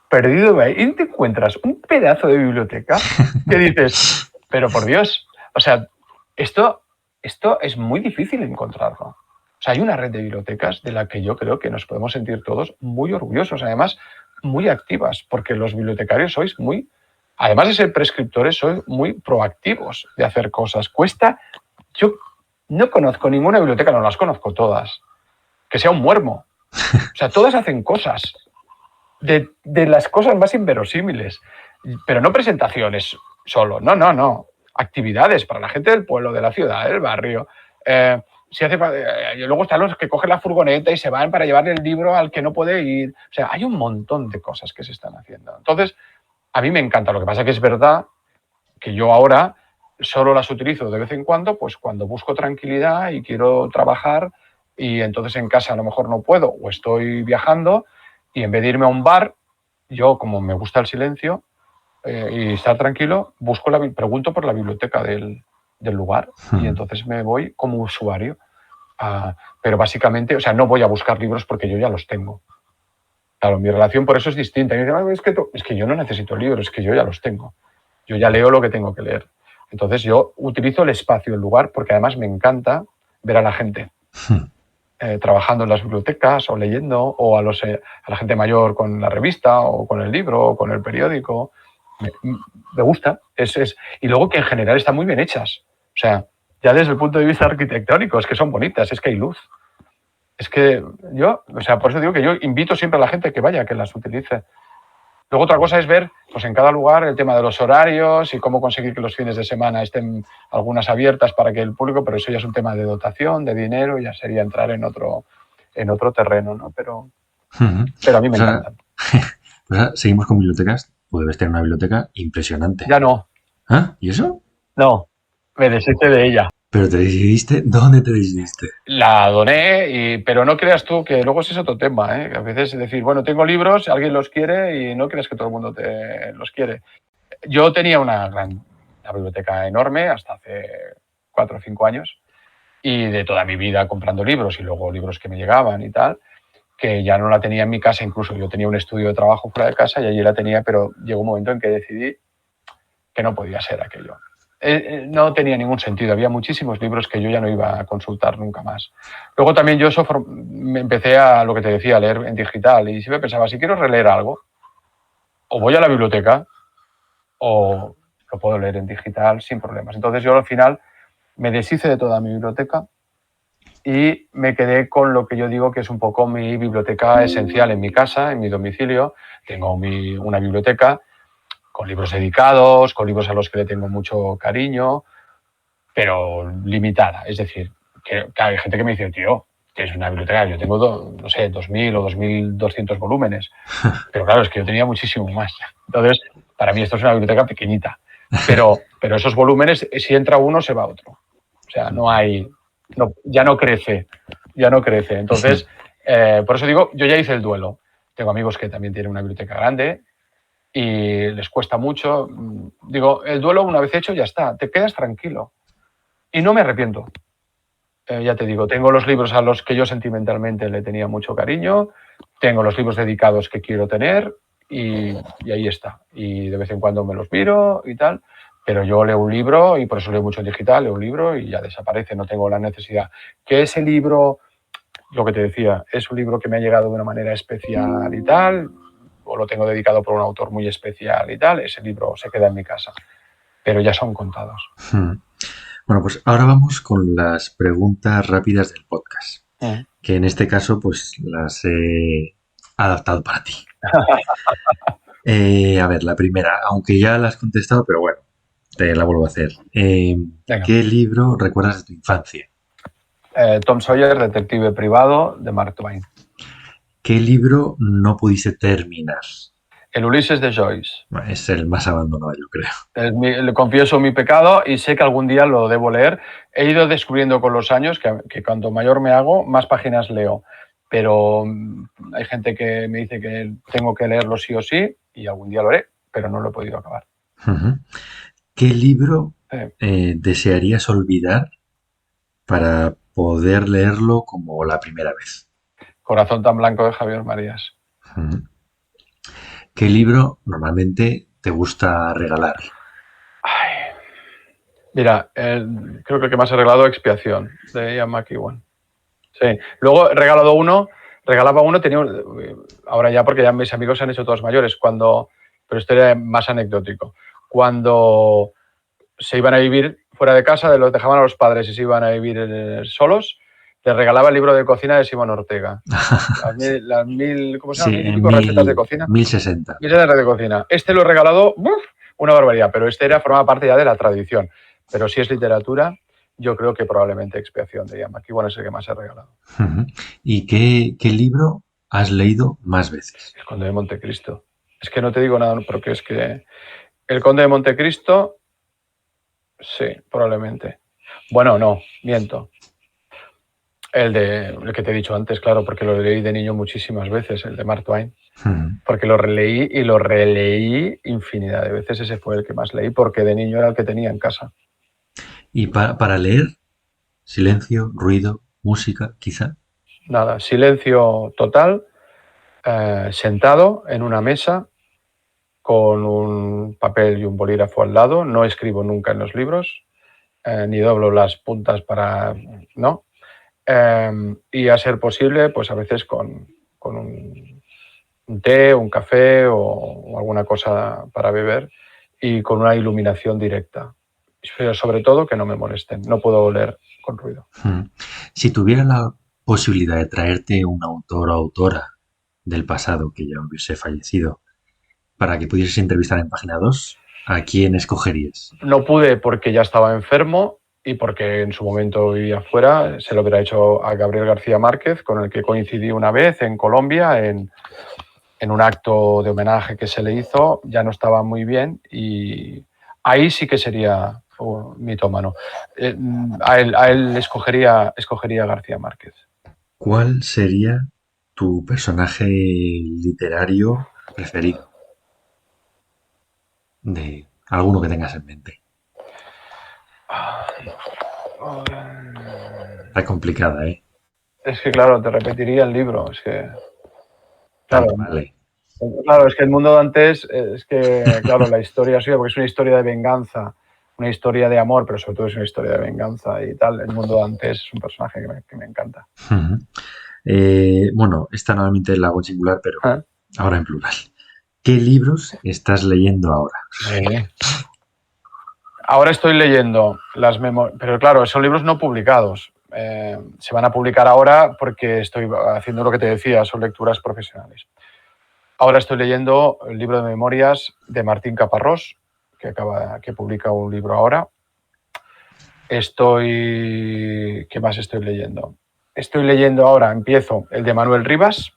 perdido ahí y te encuentras un pedazo de biblioteca que dices, pero por Dios, o sea, esto es muy difícil encontrarlo. O sea, hay una red de bibliotecas de la que yo creo que nos podemos sentir todos muy orgullosos, además muy activas, porque los bibliotecarios sois muy, además de ser prescriptores, sois muy proactivos de hacer cosas. Yo no conozco ninguna biblioteca, no las conozco todas, que sea un muermo. O sea, todas hacen cosas, de las cosas más inverosímiles, pero no presentaciones solo, no. Actividades para la gente del pueblo, de la ciudad, del barrio. Y luego están los que cogen la furgoneta y se van para llevarle el libro al que no puede ir. O sea, hay un montón de cosas que se están haciendo. Entonces, a mí me encanta. Lo que pasa es que es verdad que yo ahora solo las utilizo de vez en cuando, pues cuando busco tranquilidad y quiero trabajar y entonces en casa a lo mejor no puedo o estoy viajando y en vez de irme a un bar, yo como me gusta el silencio y estar tranquilo, pregunto por la biblioteca del lugar y entonces me voy como usuario. Pero básicamente, o sea, no voy a buscar libros porque yo ya los tengo. Claro, mi relación por eso es distinta. Y me dicen, es que yo no necesito libros, es que yo ya los tengo. Yo ya leo lo que tengo que leer. Entonces yo utilizo el espacio, el lugar, porque además me encanta ver a la gente trabajando en las bibliotecas o leyendo, o a la gente mayor con la revista o con el libro o con el periódico. Me gusta. Y luego que en general están muy bien hechas. O sea, ya desde el punto de vista arquitectónico, es que son bonitas, es que hay luz. Es que yo, o sea, por eso digo que yo invito siempre a la gente que vaya, que las utilice. Luego otra cosa es ver, pues en cada lugar, el tema de los horarios y cómo conseguir que los fines de semana estén algunas abiertas para que el público, pero eso ya es un tema de dotación, de dinero, ya sería entrar en otro terreno, ¿no? Pero a mí me encantan. Seguimos con bibliotecas. Pues debes tener una biblioteca impresionante. Ya no. ¿Ah? ¿Y eso? No, me deshice de ella. ¿Pero te decidiste? ¿Dónde te decidiste? La doné, pero no creas tú que luego ese es otro tema, ¿eh? A veces es decir, bueno, tengo libros, alguien los quiere y no crees que todo el mundo los quiere. Yo tenía una biblioteca enorme hasta hace 4 o 5 años y de toda mi vida comprando libros y luego libros que me llegaban y tal, que ya no la tenía en mi casa. Incluso yo tenía un estudio de trabajo fuera de casa y allí la tenía, pero llegó un momento en que decidí que no podía ser aquello. No tenía ningún sentido. Había muchísimos libros que yo ya no iba a consultar nunca más. Luego también yo me empecé a, lo que te decía, a leer en digital y siempre pensaba, si quiero releer algo, o voy a la biblioteca o lo puedo leer en digital sin problemas. Entonces yo al final me deshice de toda mi biblioteca y me quedé con lo que yo digo que es un poco mi biblioteca esencial en mi casa, en mi domicilio. Tengo una biblioteca con libros dedicados, con libros a los que le tengo mucho cariño, pero limitada. Es decir, que hay gente que me dice, tío, que es una biblioteca, yo tengo, no sé, 2.000 o 2.200 volúmenes, pero claro, es que yo tenía muchísimo más. Entonces, para mí esto es una biblioteca pequeñita, pero esos volúmenes, si entra uno, se va otro. O sea, ya no crece. Entonces, por eso digo, yo ya hice el duelo. Tengo amigos que también tienen una biblioteca grande y les cuesta mucho. Digo, el duelo una vez hecho ya está, te quedas tranquilo. Y no me arrepiento. Ya te digo, tengo los libros a los que yo sentimentalmente le tenía mucho cariño, tengo los libros dedicados que quiero tener y ahí está. Y de vez en cuando me los miro y tal, pero yo leo un libro y por eso leo mucho en digital, leo un libro y ya desaparece, no tengo la necesidad. Que ese libro, lo que te decía, es un libro que me ha llegado de una manera especial y tal, o lo tengo dedicado por un autor muy especial y tal, ese libro se queda en mi casa, pero ya son contados. Bueno, pues ahora vamos con las preguntas rápidas del podcast, que en este caso pues las he adaptado para ti. A ver, la primera, aunque ya la has contestado, pero bueno, te la vuelvo a hacer. ¿Qué libro recuerdas de tu infancia? Tom Sawyer, detective privado, de Mark Twain. ¿Qué libro no pudiste terminar? El Ulises de Joyce. Es el más abandonado, yo creo. Le confieso mi pecado y sé que algún día lo debo leer. He ido descubriendo con los años que cuanto mayor me hago, más páginas leo. Pero hay gente que me dice que tengo que leerlo sí o sí y algún día lo haré, pero no lo he podido acabar. ¿Qué libro desearías olvidar para poder leerlo como la primera vez? Corazón tan blanco de Javier Marías. ¿Qué libro normalmente te gusta regalar? Ay. Mira, creo que el que más he regalado es Expiación, de Ian McEwan. Sí. Luego regalaba uno, ahora ya porque ya mis amigos se han hecho todos mayores, pero esto era más anecdótico. Cuando se iban a vivir fuera de casa, los dejaban a los padres y se iban a vivir solos, les regalaba el libro de cocina de Simón Ortega. ¿Cómo se llama? Sí, Recetas de cocina. 1060. 1060 de cocina. Este lo he regalado, una barbaridad, pero formaba parte ya de la tradición. Pero si es literatura, yo creo que probablemente Expiación de Ian McEwan es el que más he regalado. ¿Y qué libro has leído más veces? El Conde de Montecristo. Es que no te digo nada, porque es que El Conde de Montecristo, sí, probablemente. Bueno, no, miento. El que te he dicho antes, claro, porque lo leí de niño muchísimas veces, el de Mark Twain. Porque lo releí y lo releí infinidad de veces. Ese fue el que más leí, porque de niño era el que tenía en casa. ¿Y para leer? ¿Silencio, ruido, música, quizá? Nada, silencio total, sentado en una mesa con un papel y un bolígrafo al lado. No escribo nunca en los libros, ni doblo las puntas ¿no? Y a ser posible, pues a veces con un té, un café o alguna cosa para beber y con una iluminación directa. Pero sobre todo que no me molesten, no puedo leer con ruido. Si tuviera la posibilidad de traerte un autor o autora del pasado que ya hubiese fallecido para que pudieses entrevistar en Página 2, ¿a quién escogerías? No pude porque ya estaba enfermo y porque en su momento vivía fuera. Se lo hubiera hecho a Gabriel García Márquez, con el que coincidí una vez en Colombia en un acto de homenaje que se le hizo. Ya no estaba muy bien y ahí sí que sería mitómano. A él escogería a García Márquez. ¿Cuál sería tu personaje literario preferido? De alguno que tengas en mente. Está complicada, ¿eh? Es que, claro, te repetiría el libro. Es que, Tanto vale. Claro, es que el mundo de antes, claro, la historia suya, porque es una historia de venganza, una historia de amor, pero sobre todo es una historia de venganza y tal. El mundo de antes es un personaje que me encanta. Bueno, esta normalmente la hago en singular, pero ahora en plural. ¿Qué libros estás leyendo ahora? Ahora estoy leyendo las memorias, pero claro, son libros no publicados. Se van a publicar ahora porque estoy haciendo lo que te decía, son lecturas profesionales. Ahora estoy leyendo el libro de memorias de Martín Caparrós, que publica un libro ahora. ¿Qué más estoy leyendo? Estoy leyendo ahora, empiezo el de Manuel Rivas,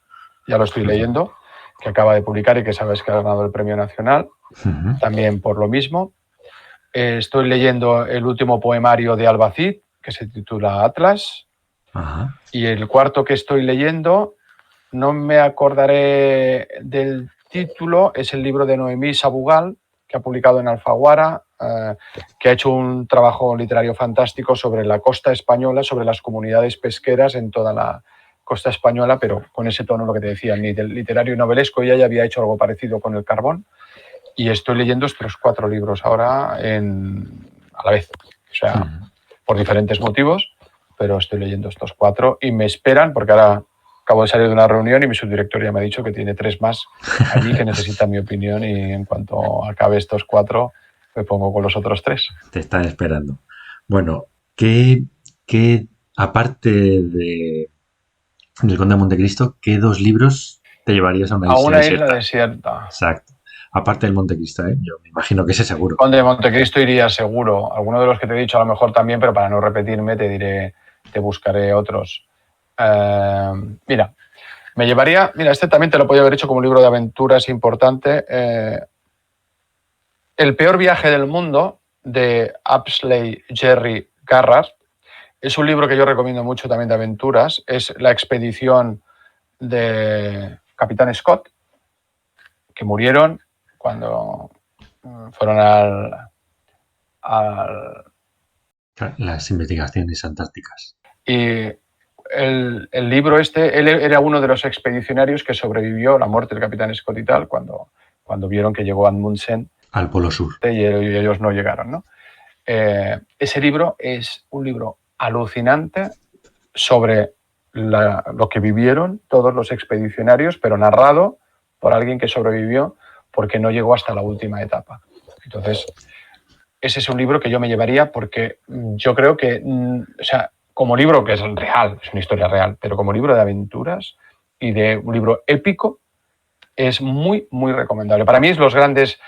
ya lo estoy leyendo, que acaba de publicar y que sabes que ha ganado el Premio Nacional, también por lo mismo. Estoy leyendo el último poemario de Albacid, que se titula Atlas. Ajá. Y el cuarto que estoy leyendo, no me acordaré del título, es el libro de Noemí Sabugal, que ha publicado en Alfaguara, que ha hecho un trabajo literario fantástico sobre la costa española, sobre las comunidades pesqueras en toda la costa española, pero con ese tono, lo que te decía, ni del literario y novelesco. Ella ya había hecho algo parecido con El Carbón, y estoy leyendo estos 4 libros ahora a la vez, o sea, por diferentes motivos, pero estoy leyendo estos 4 y me esperan, porque ahora acabo de salir de una reunión y mi subdirector ya me ha dicho que tiene 3 más allí que necesitan mi opinión, y en cuanto acabe estos 4 me pongo con los otros 3. Te están esperando. Bueno, ¿qué aparte del Conde de Montecristo, qué 2 libros te llevarías a una A isla una isla desierta? desierta. Exacto. Aparte del Montecristo, ¿eh? Yo me imagino que ese seguro. Conde de Montecristo iría seguro. Alguno de los que te he dicho a lo mejor también, pero para no repetirme te buscaré otros. Mira, me llevaría, este también te lo podía haber hecho como libro de aventuras importante. El peor viaje del mundo, de Apsley Jerry Garrard. Es un libro que yo recomiendo mucho también de aventuras. Es la expedición de Capitán Scott, que murieron cuando fueron Las investigaciones antárticas. Y el libro él era uno de los expedicionarios que sobrevivió a la muerte del Capitán Scott y tal, cuando vieron que llegó Amundsen al Polo Sur. Y ellos no llegaron, ¿no? Ese libro es un libro alucinante sobre lo que vivieron todos los expedicionarios, pero narrado por alguien que sobrevivió porque no llegó hasta la última etapa. Entonces, ese es un libro que yo me llevaría, porque yo creo que, o sea, como libro que es real, es una historia real, pero como libro de aventuras y de un libro épico, es muy, muy recomendable. Para mí es de los grandes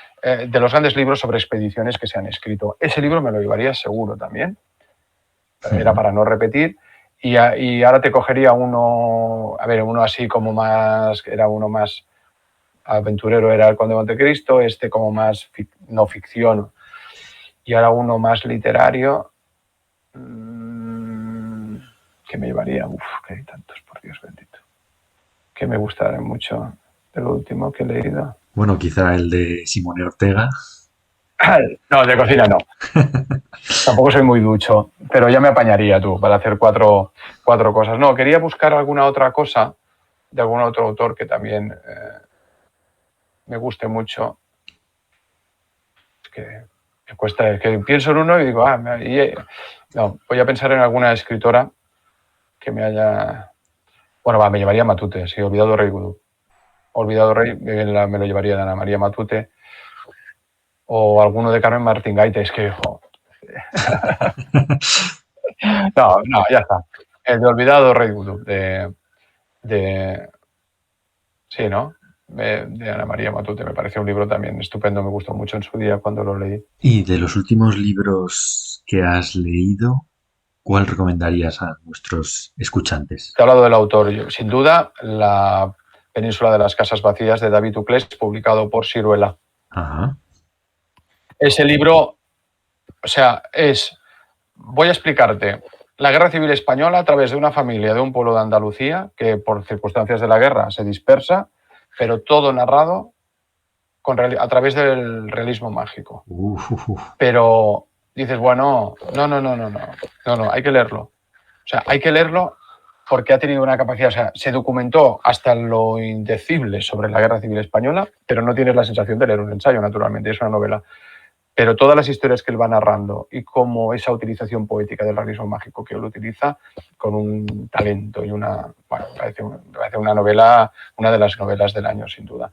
libros sobre expediciones que se han escrito. Ese libro me lo llevaría seguro también. Era para no repetir. Y ahora te cogería uno así como más, era uno más aventurero, era El Conde de Montecristo, como más no ficción. Y ahora uno más literario, que me llevaría, que hay tantos, por Dios bendito, que me gustará mucho del último que he leído. Bueno, quizá el de Simone Ortega. No, de cocina no. Tampoco soy muy ducho, pero ya me apañaría tú para hacer cuatro cosas. No, quería buscar alguna otra cosa de algún otro autor que también me guste mucho. Es que me cuesta, que pienso en uno y digo, no, voy a pensar en alguna escritora que me haya... Bueno, me llevaría Matute, sí, Olvidado Rey Gudú. Olvidado Rey me lo llevaría de Ana María Matute, o alguno de Carmen Martín Gaite. Es que, no, ya está. El de Olvidado Rey Gudú, sí, ¿no? De Ana María Matute. Me pareció un libro también estupendo, me gustó mucho en su día cuando lo leí. Y de los últimos libros que has leído, ¿cuál recomendarías a nuestros escuchantes? Te he hablado del autor. Sin duda, La Península de las Casas Vacías, de David Uclés, publicado por Siruela. Ajá. Ese libro, o sea, voy a explicarte, la Guerra Civil Española a través de una familia de un pueblo de Andalucía que por circunstancias de la guerra se dispersa, pero todo narrado a través del realismo mágico. Pero dices, bueno, no, hay que leerlo. O sea, hay que leerlo porque ha tenido una capacidad, o sea, se documentó hasta lo indecible sobre la Guerra Civil Española, pero no tienes la sensación de leer un ensayo, naturalmente, es una novela. Pero todas las historias que él va narrando y cómo esa utilización poética del realismo mágico que él utiliza con un talento y parece una novela, una de las novelas del año, sin duda.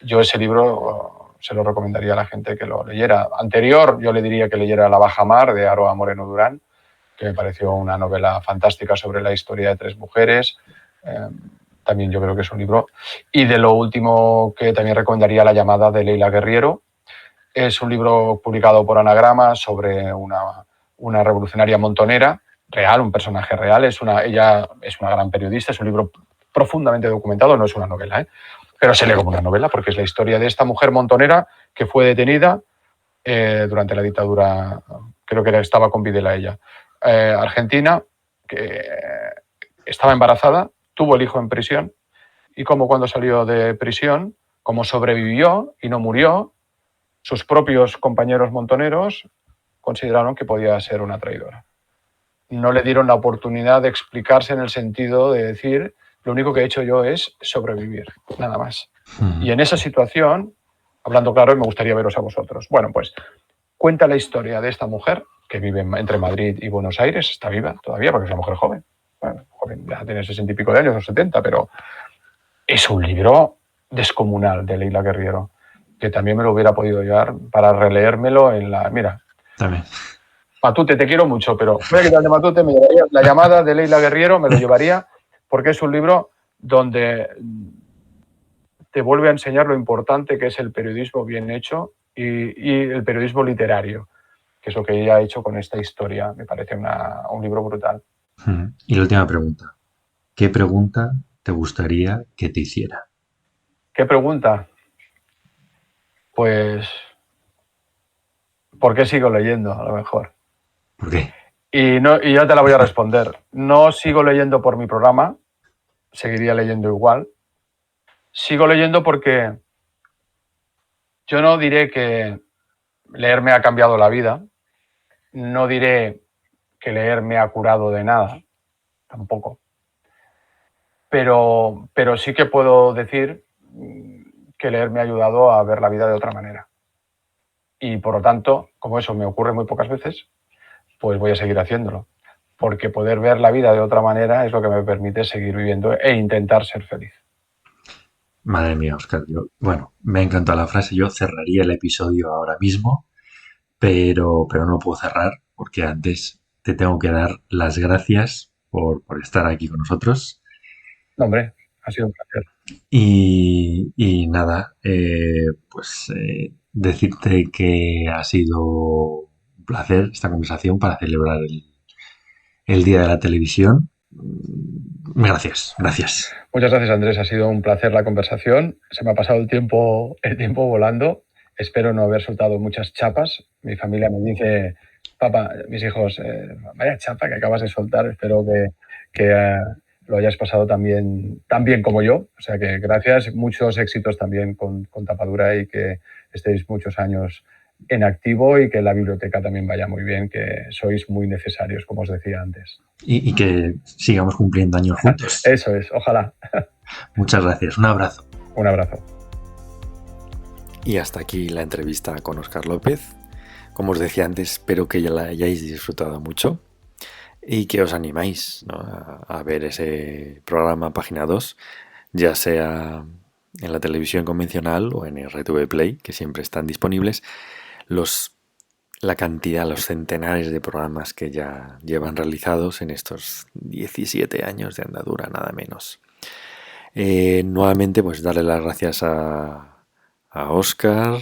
Yo ese libro se lo recomendaría a la gente que lo leyera. Anterior, yo le diría que leyera La Baja Mar, de Aroa Moreno Durán, que me pareció una novela fantástica sobre la historia de 3 mujeres. También yo creo que es un libro. Y de lo último que también recomendaría, La Llamada, de Leila Guerriero. Es un libro publicado por Anagrama sobre una una revolucionaria montonera, real, un personaje real. Ella es una gran periodista, es un libro profundamente documentado, no es una novela, pero se lee como una novela porque es la historia de esta mujer montonera que fue detenida durante la dictadura, creo que estaba con Videla ella, argentina, que estaba embarazada, tuvo el hijo en prisión y como cuando salió de prisión, como sobrevivió y no murió, sus propios compañeros montoneros consideraron que podía ser una traidora. No le dieron la oportunidad de explicarse en el sentido de decir, lo único que he hecho yo es sobrevivir, nada más. Y en esa situación, hablando claro, me gustaría veros a vosotros. Bueno, pues cuenta la historia de esta mujer que vive entre Madrid y Buenos Aires, está viva todavía porque es una mujer joven. Bueno, joven, ya tiene 60 y pico de años o 70, pero es un libro descomunal de Leila Guerriero, que también me lo hubiera podido llevar para releérmelo en la... Mira, También. Matute, te quiero mucho, pero voy a quitar de Matute, me llevaría La llamada de Leila Guerriero, me lo llevaría porque es un libro donde te vuelve a enseñar lo importante que es el periodismo bien hecho y el periodismo literario, que es lo que ella ha hecho con esta historia. Me parece un libro brutal. Y la última pregunta. ¿Qué pregunta te gustaría que te hiciera? ¿Qué pregunta? Pues, ¿por qué sigo leyendo? A lo mejor. ¿Por qué? Y ya te la voy a responder. No sigo leyendo por mi programa, seguiría leyendo igual. Sigo leyendo porque yo no diré que leer me ha cambiado la vida, no diré que leer me ha curado de nada, tampoco. Pero sí que puedo decir que leer me ha ayudado a ver la vida de otra manera. Y por lo tanto, como eso me ocurre muy pocas veces, pues voy a seguir haciéndolo. Porque poder ver la vida de otra manera es lo que me permite seguir viviendo e intentar ser feliz. Madre mía, Óscar, bueno, me ha encantado la frase. Yo cerraría el episodio ahora mismo, pero no lo puedo cerrar porque antes te tengo que dar las gracias por estar aquí con nosotros. No, hombre, ha sido un placer. Y nada, decirte que ha sido un placer esta conversación para celebrar el Día de la Televisión. Gracias, gracias. Muchas gracias, Andrés. Ha sido un placer la conversación. Se me ha pasado el tiempo volando. Espero no haber soltado muchas chapas. Mi familia me dice, papá, mis hijos, vaya chapa que acabas de soltar. Espero que lo hayas pasado tan bien como yo. O sea que gracias. Muchos éxitos también con Tapadura y que estéis muchos años en activo y que la biblioteca también vaya muy bien, que sois muy necesarios, como os decía antes. Y que sigamos cumpliendo años juntos. Eso es, ojalá. Muchas gracias, un abrazo. Un abrazo. Y hasta aquí la entrevista con Óscar López. Como os decía antes, espero que ya la hayáis disfrutado mucho y que os animáis, ¿no?, a ver ese programa Página 2, ya sea en la televisión convencional o en RTV Play, que siempre están disponibles, la cantidad, los centenares de programas que ya llevan realizados en estos 17 años de andadura, nada menos. Nuevamente, pues darle las gracias a Óscar,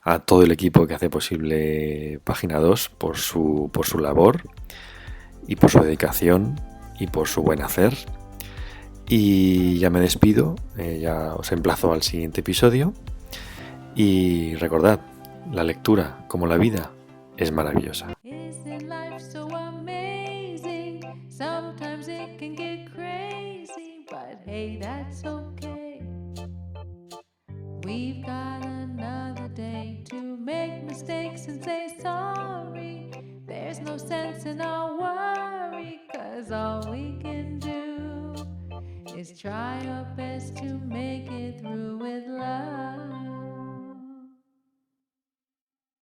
a todo el equipo que hace posible Página 2 por su labor y por su dedicación y por su buen hacer. Y ya me despido, ya os emplazo al siguiente episodio y recordad, la lectura, como la vida, es maravillosa. We've got another day to make mistakes and say sorry. There's no sense in our worry, 'cause all we can do is try our best to make it through with love.